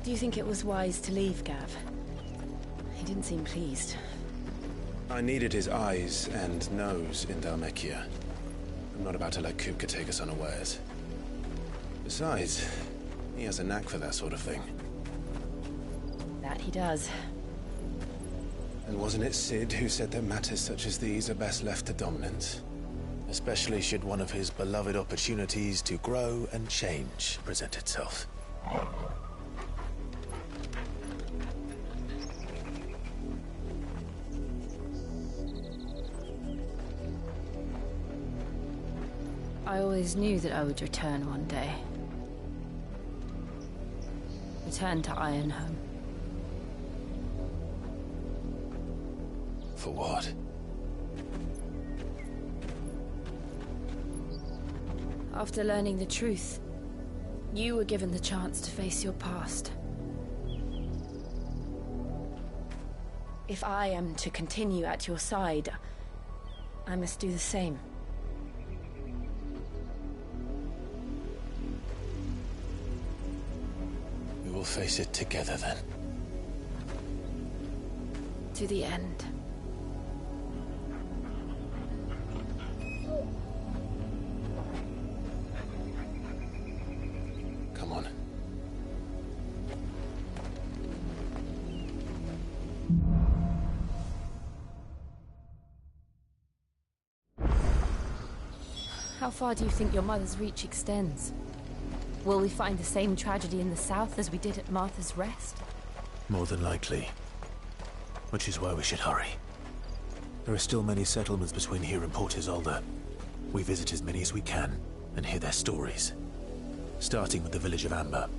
Do you think it was wise to leave, Gav? He didn't seem pleased. I needed his eyes and nose in Dhalmekia. I'm not about to let Kupka take us unawares. Besides, he has a knack for that sort of thing. That he does. And wasn't it Cid who said that matters such as these are best left to dominance? Especially should one of his beloved opportunities to grow and change present itself. I always knew that I would return one day. Return to Ironhome. For what? After learning the truth, you were given the chance to face your past. If I am to continue at your side, I must do the same. We will face it together then. To the end. Come on. How far do you think your mother's reach extends? Will we find the same tragedy in the south as we did at Martha's Rest? More than likely. Which is why we should hurry. There are still many settlements between here and Port Isolde. We visit as many as we can and hear their stories. Starting with the village of Amber.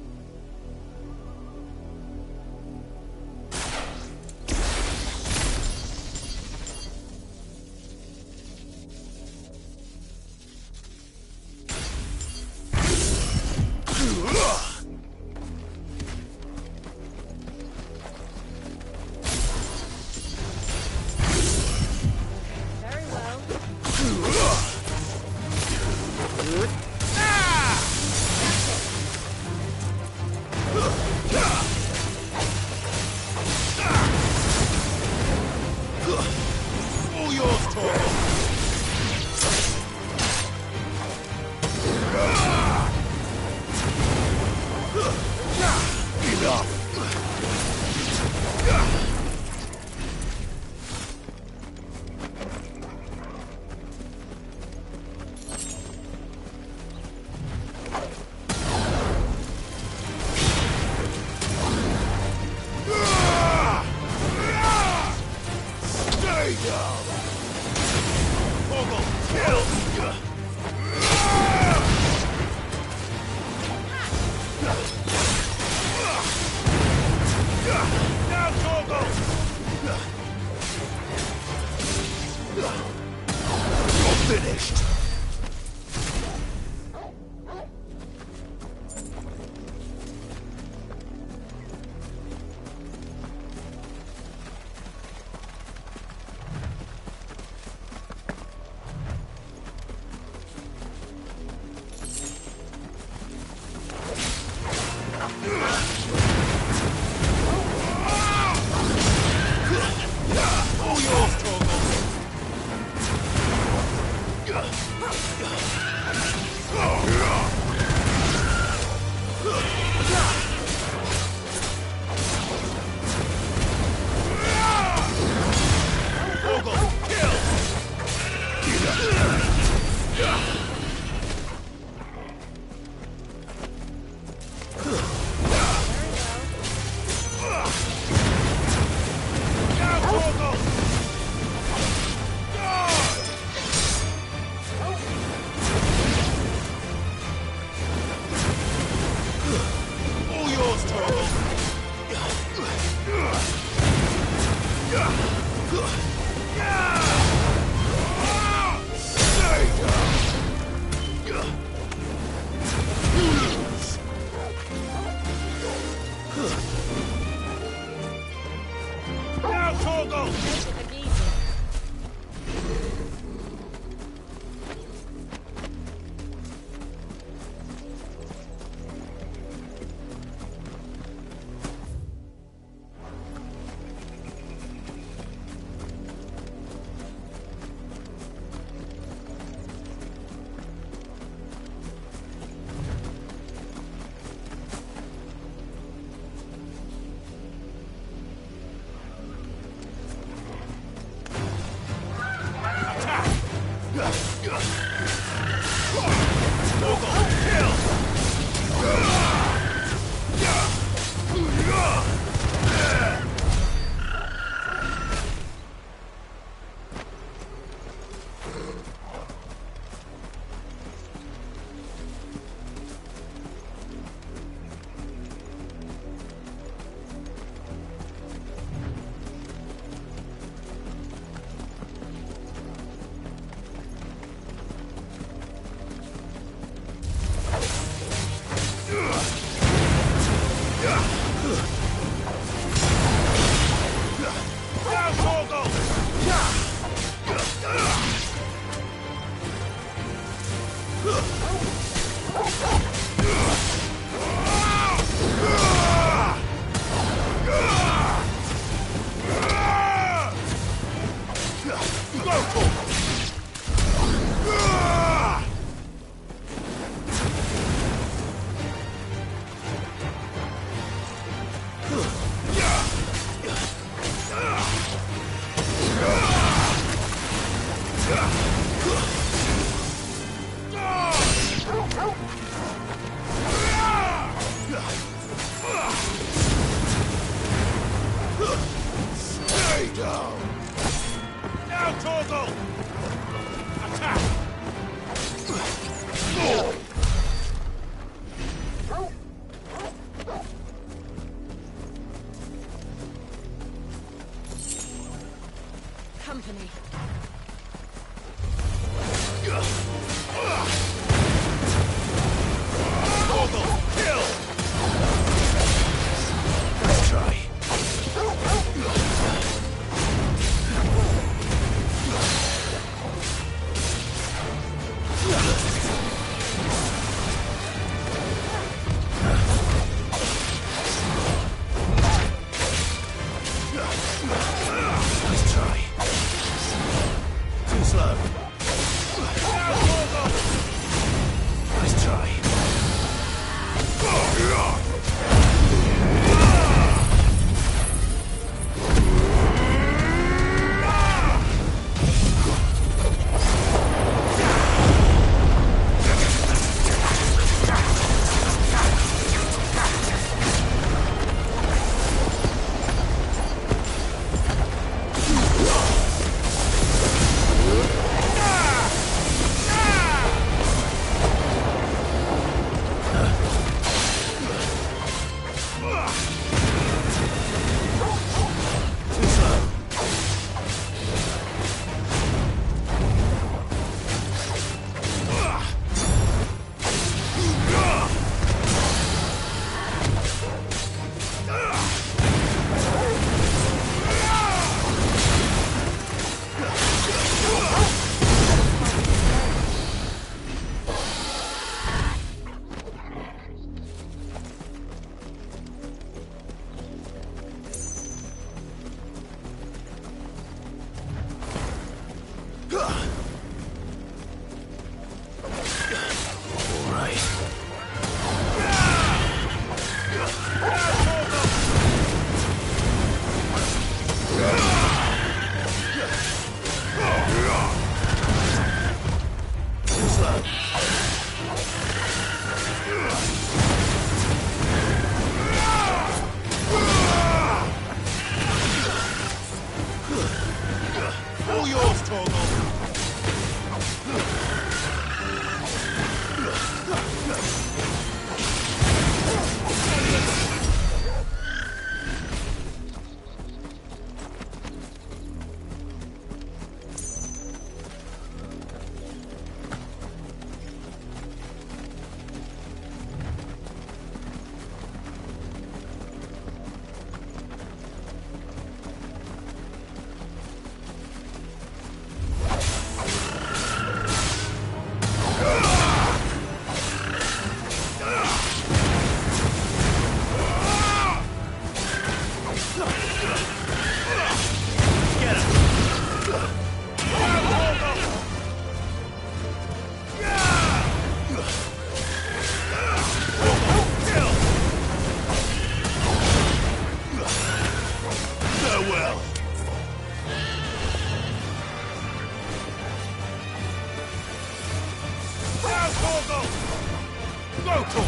Vocal!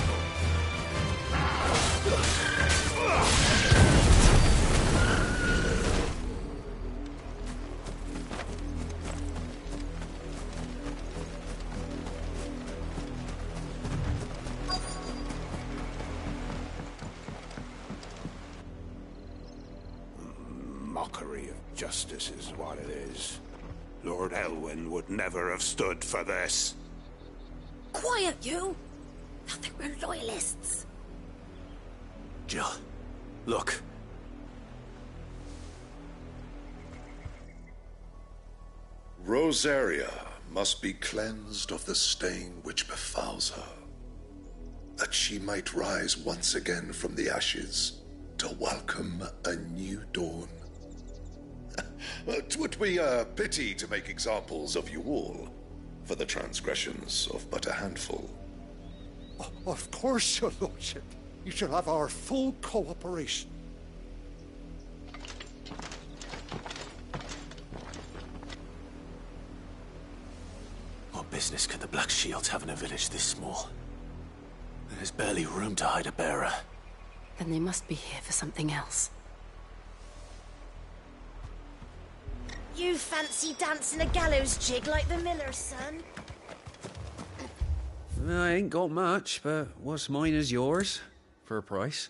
Mockery of justice is what it is. Lord Elwyn would never have stood for this. Quiet, you! Thought they were loyalists. Jill, look. Rosaria must be cleansed of the stain which befouls her, that she might rise once again from the ashes to welcome a new dawn. 'Twould be a pity to make examples of you all for the transgressions of but a handful. Of course, your lordship. You shall have our full cooperation. What business could the Black Shields have in a village this small? There's barely room to hide a bearer. Then they must be here for something else. You fancy dancing a gallows jig like the miller's son? I ain't got much, but what's mine is yours, for a price.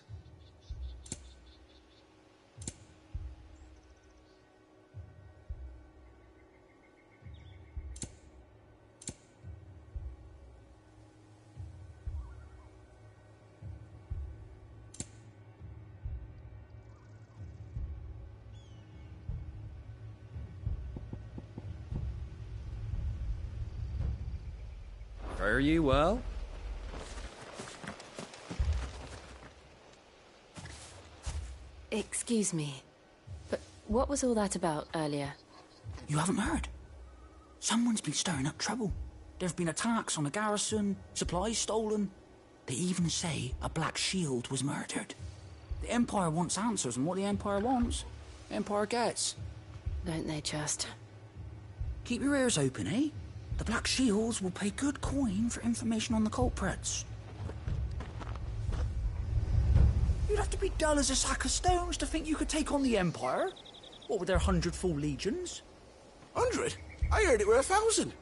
Fare you well? Excuse me, but what was all that about earlier? You haven't heard? Someone's been stirring up trouble. There have been attacks on the garrison, supplies stolen. They even say a Black Shield was murdered. The Empire wants answers, and what the Empire wants, Empire gets. Don't they just? Keep your ears open, eh? The Black Shields will pay good coin for information on the culprits. You'd have to be dull as a sack of stones to think you could take on the Empire. What with their 100 full legions? 100? I heard it were 1,000.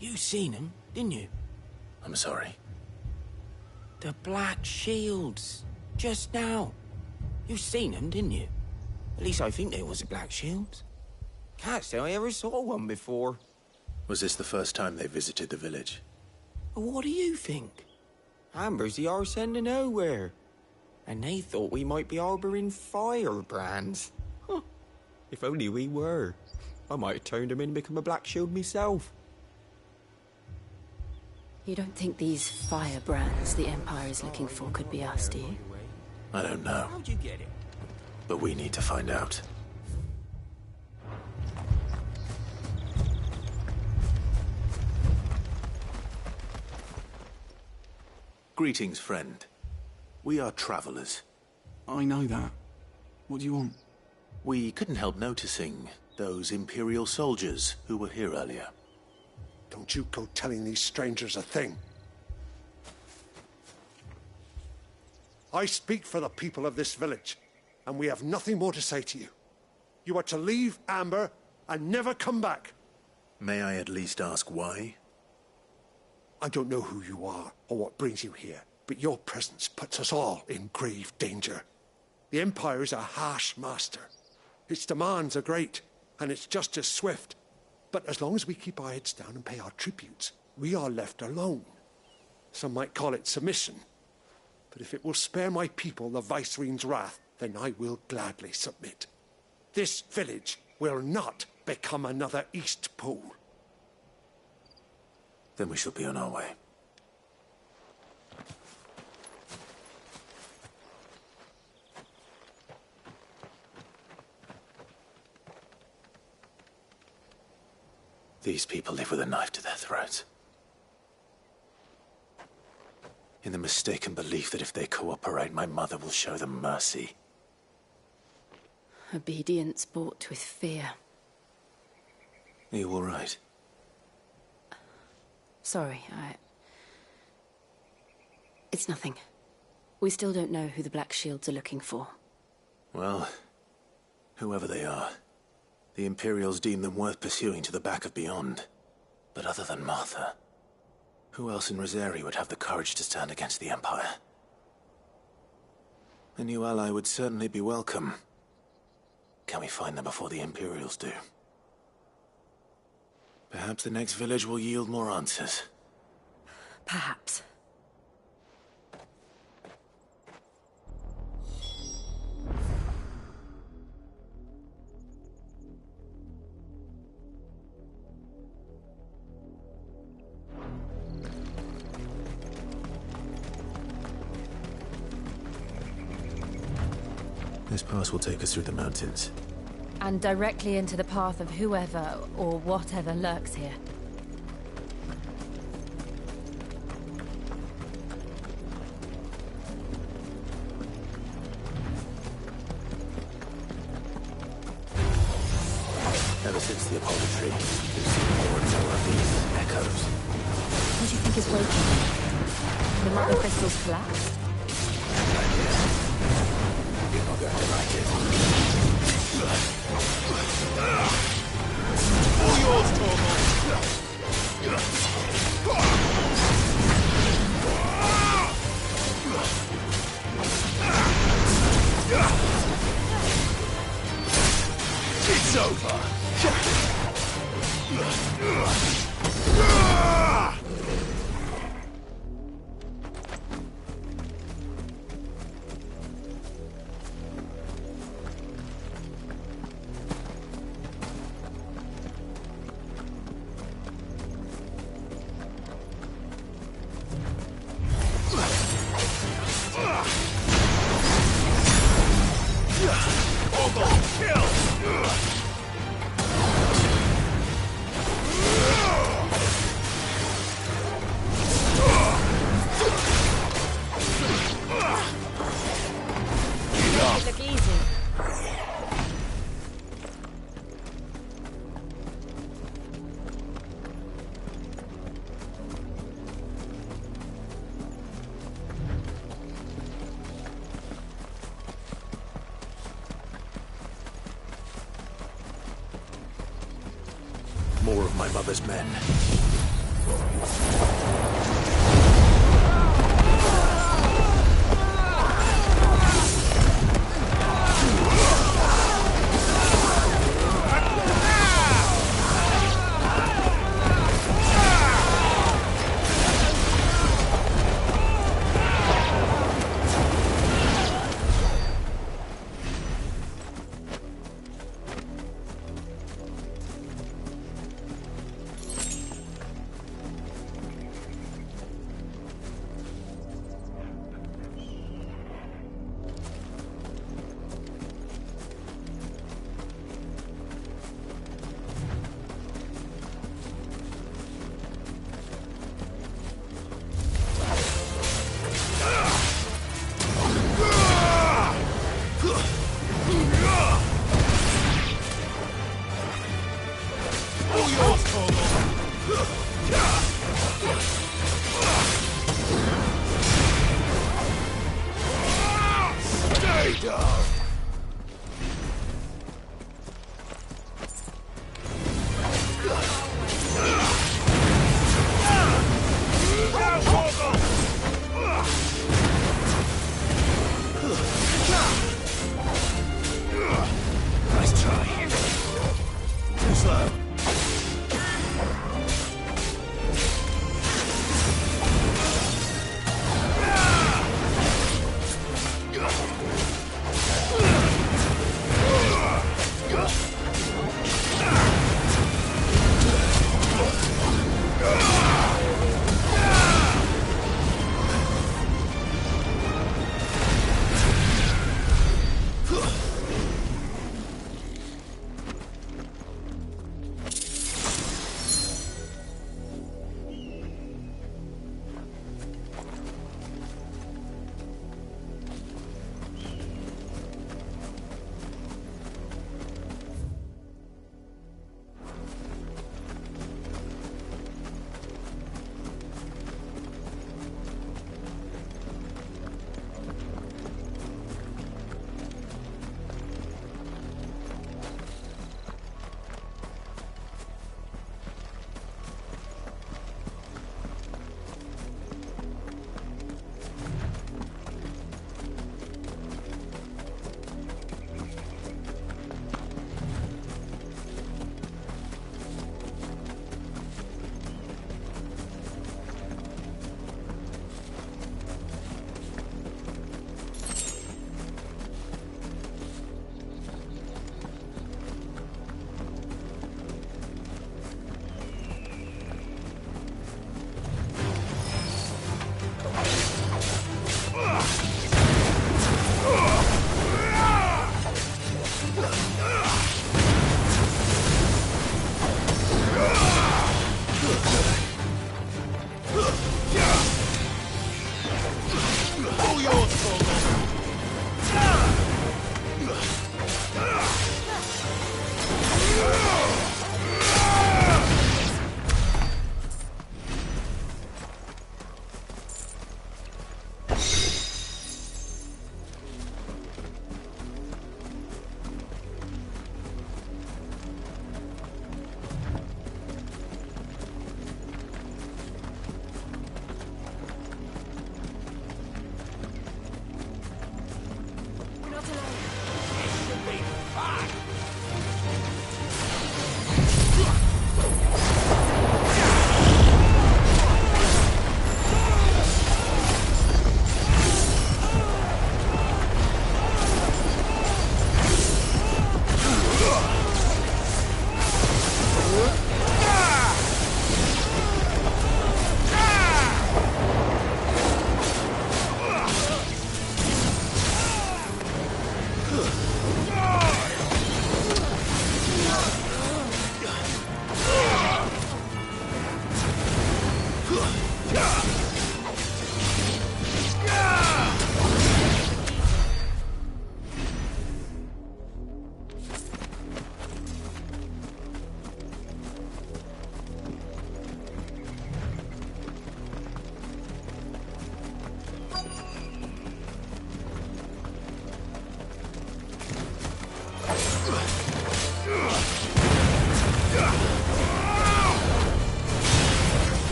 You seen him, didn't you? I'm sorry. The Black Shields. Just now. You seen them, didn't you? At least I think there was a Black Shield. Can't say I ever saw one before. Was this the first time they visited the village? What do you think? Amber's the arse end of nowhere. And they thought we might be harbouring firebrands. Huh. If only we were. I might have turned them in and become a Black Shield myself. You don't think these firebrands the Empire is looking for could be us, do you? I don't know. How'd you get it? But we need to find out. Greetings, friend. We are travelers. I know that. What do you want? We couldn't help noticing those Imperial soldiers who were here earlier. Don't you go telling these strangers a thing. I speak for the people of this village, and we have nothing more to say to you. You are to leave Amber and never come back. May I at least ask why? I don't know who you are or what brings you here, but your presence puts us all in grave danger. The Empire is a harsh master. Its demands are great, and its justice swift. But as long as we keep our heads down and pay our tributes, we are left alone. Some might call it submission. But if it will spare my people the Viceroy's wrath, then I will gladly submit. This village will not become another Eastpool. Then we shall be on our way. These people live with a knife to their throats. in the mistaken belief that if they cooperate, my mother will show them mercy. Obedience bought with fear. Are you all right? Sorry, It's nothing. We still don't know who the Black Shields are looking for. Well, whoever they are, the Imperials deem them worth pursuing to the back of beyond. But other than Martha, who else in Rosari would have the courage to stand against the Empire? A new ally would certainly be welcome. Can we find them before the Imperials do? Perhaps the next village will yield more answers. Perhaps. This pass will take us through the mountains. And directly into the path of whoever or whatever lurks here. Ever since the Apollo tree, we've seen more and more of these echoes. What do you think is waking? The mother crystals collapsed? You're not going to like it. All yours, Torgal! It's over! More of my mother's men.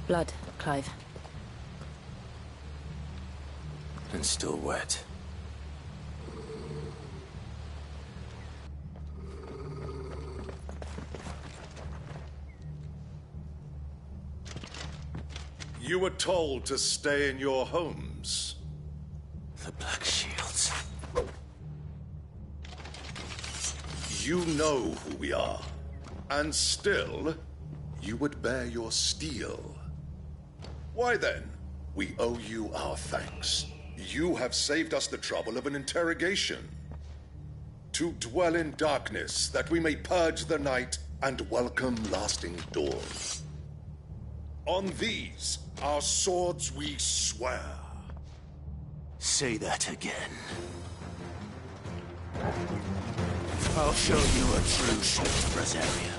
Blood, Clive. And still wet. You were told to stay in your homes. The Black Shields. You know who we are. And still, you would bear your steel. Why then, we owe you our thanks. You have saved us the trouble of an interrogation. To dwell in darkness, that we may purge the night and welcome lasting dawn. On these, our swords we swear. Say that again. I'll show you a true shield, Brazaria.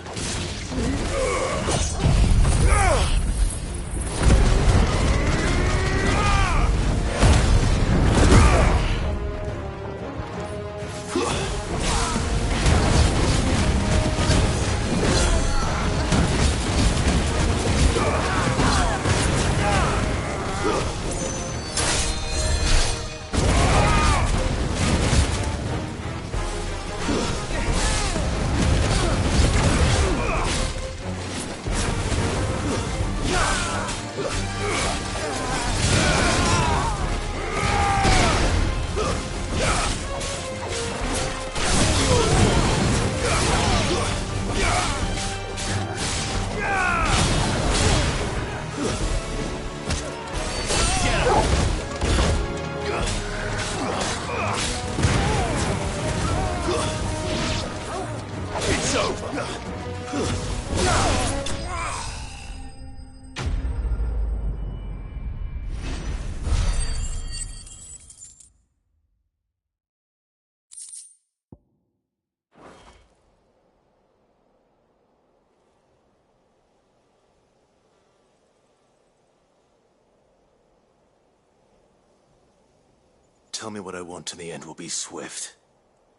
Tell me what I want and the end will be swift.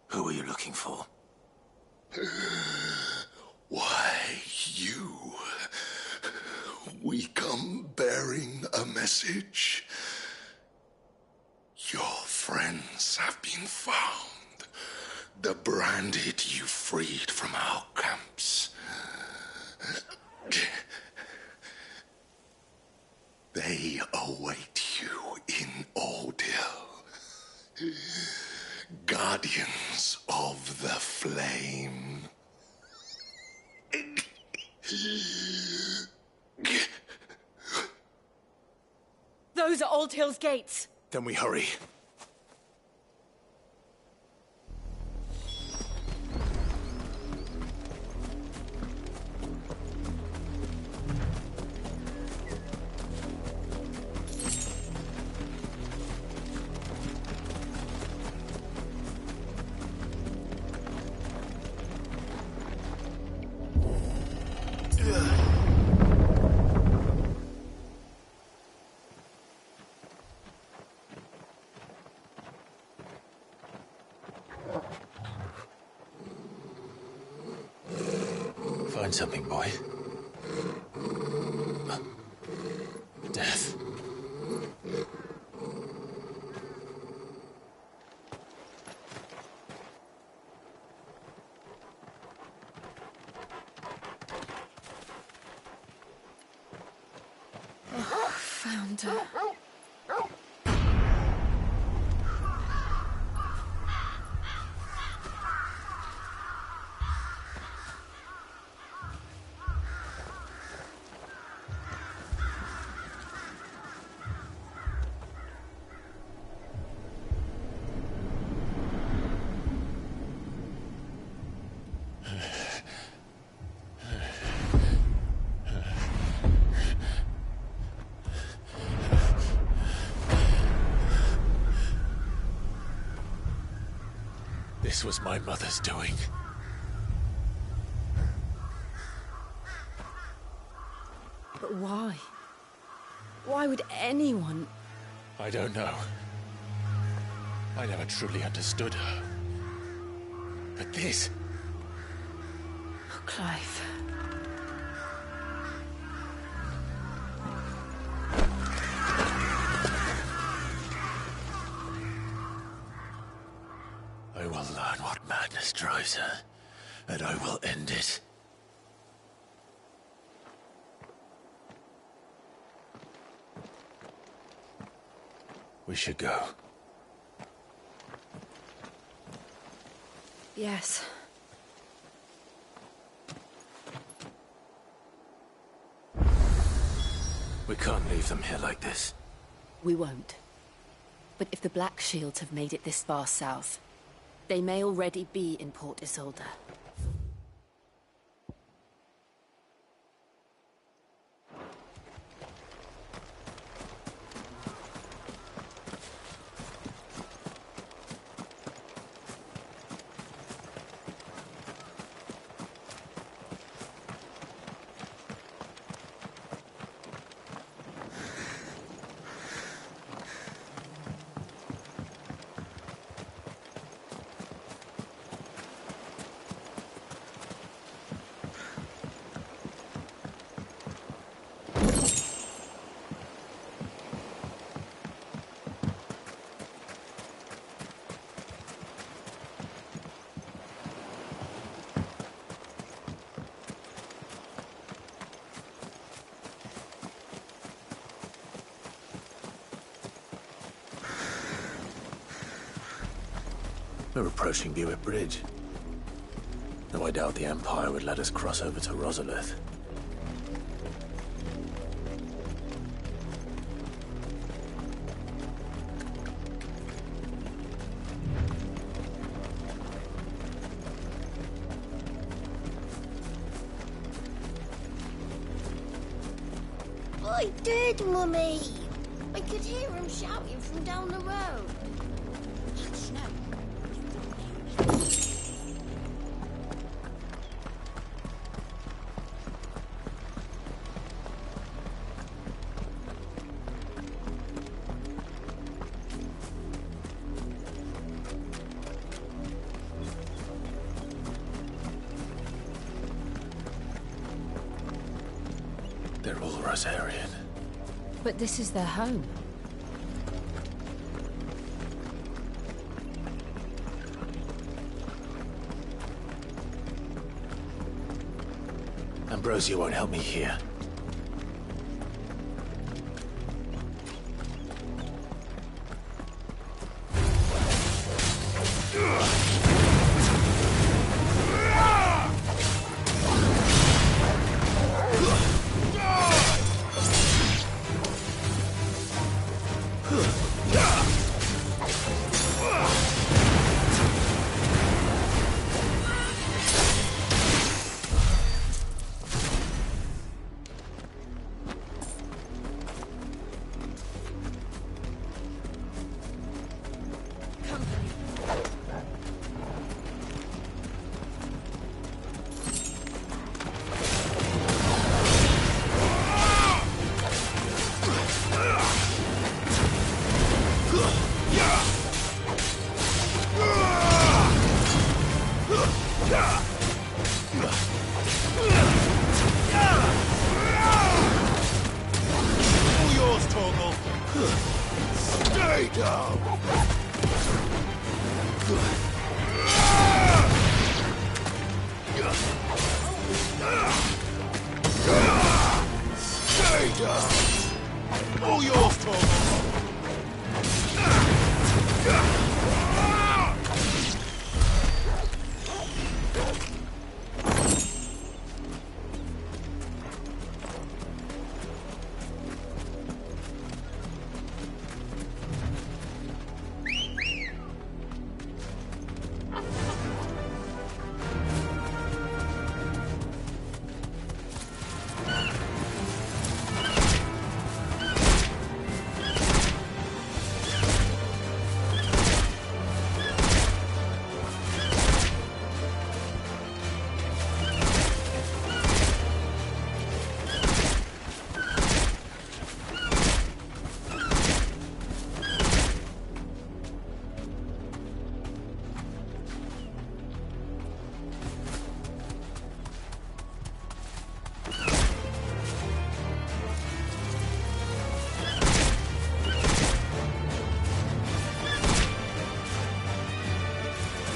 Who are you looking for? Why, you. We come bearing a message. Your friends have been found. The branded you freed from our camps. They await you in Odil. Guardians of the Flame. Those are Old Hill's gates. Then we hurry. Find something, boy. Death. Found her. This was my mother's doing. But why? Why would anyone? I don't know. I never truly understood her. But this... Oh, Clive. closer, and I will end it. We should go. Yes. We can't leave them here like this. We won't. But if the Black Shields have made it this far south, they may already be in Port Isolde. We're approaching Buick Bridge. Though I doubt the Empire would let us cross over to Rosalith. I did, Mummy! I could hear him shouting from down the road. Snow. They're all Rosarian. But this is their home. Ambrosia won't help me here.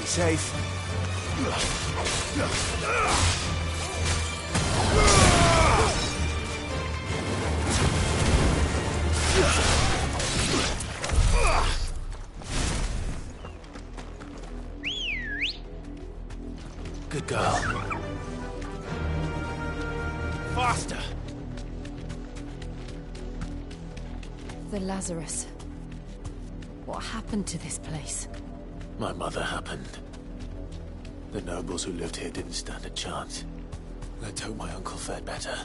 Safe. Good girl. Faster! The Lazarus. What happened to this place? My mother happened. The nobles who lived here didn't stand a chance. Let's hope my uncle fared better.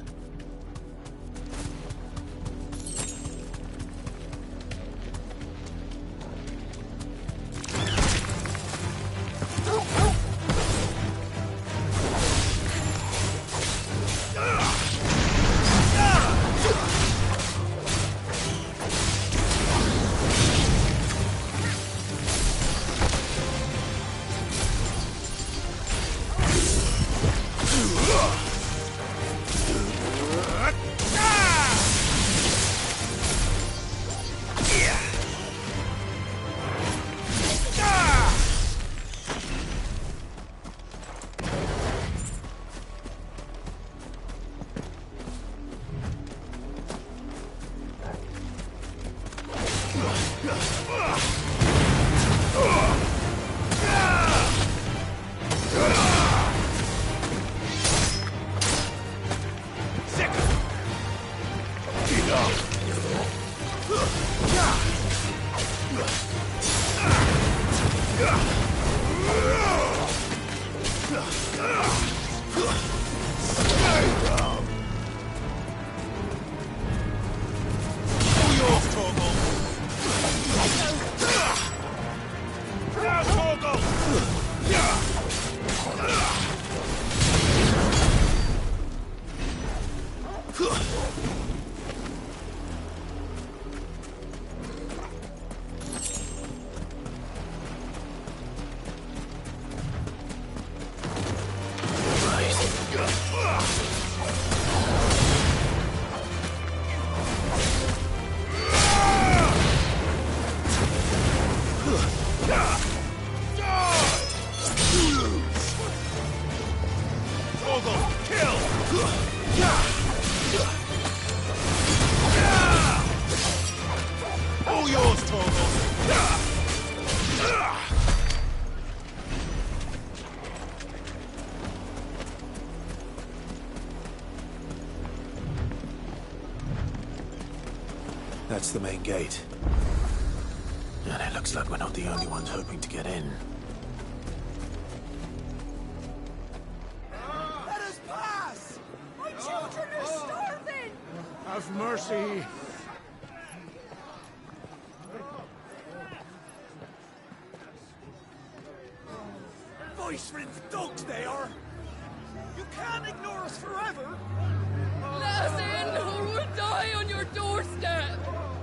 That's the main gate. And it looks like we're not the only ones hoping to get in. Let us pass! My children are starving! Have mercy. Voice-rinsed dogs they are! You can't ignore us forever! Let us in, or we'll die on your doorstep!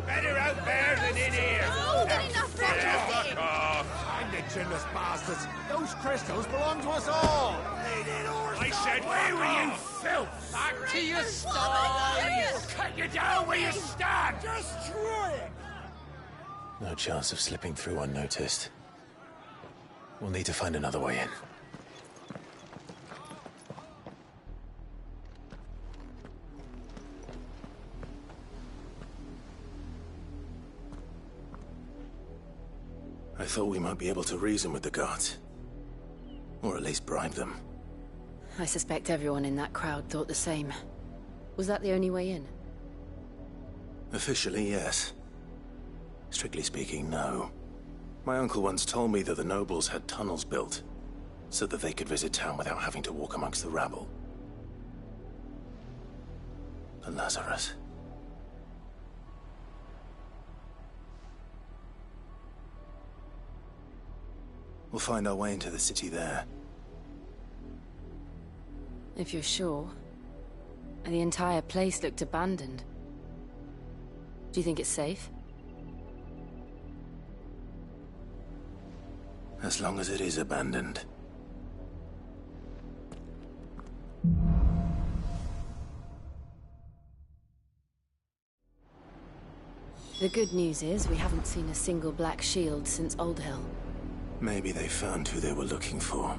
Better out there than in here! Oh, get enough Fuck off! Find the chinless bastards! Those crystals belong to us all! I said, where were you, filth? Back to your sties! We'll cut you down where you stand! Destroy it! No chance of slipping through unnoticed. We'll need to find another way in. I thought we might be able to reason with the guards. Or at least bribe them. I suspect everyone in that crowd thought the same. Was that the only way in? Officially, yes. Strictly speaking, no. My uncle once told me that the nobles had tunnels built, so that they could visit town without having to walk amongst the rabble. The Lazarus. We'll find our way into the city there. If you're sure. The entire place looked abandoned. Do you think it's safe? As long as it is abandoned. The good news is we haven't seen a single black shield since Old Hill. Maybe they found who they were looking for.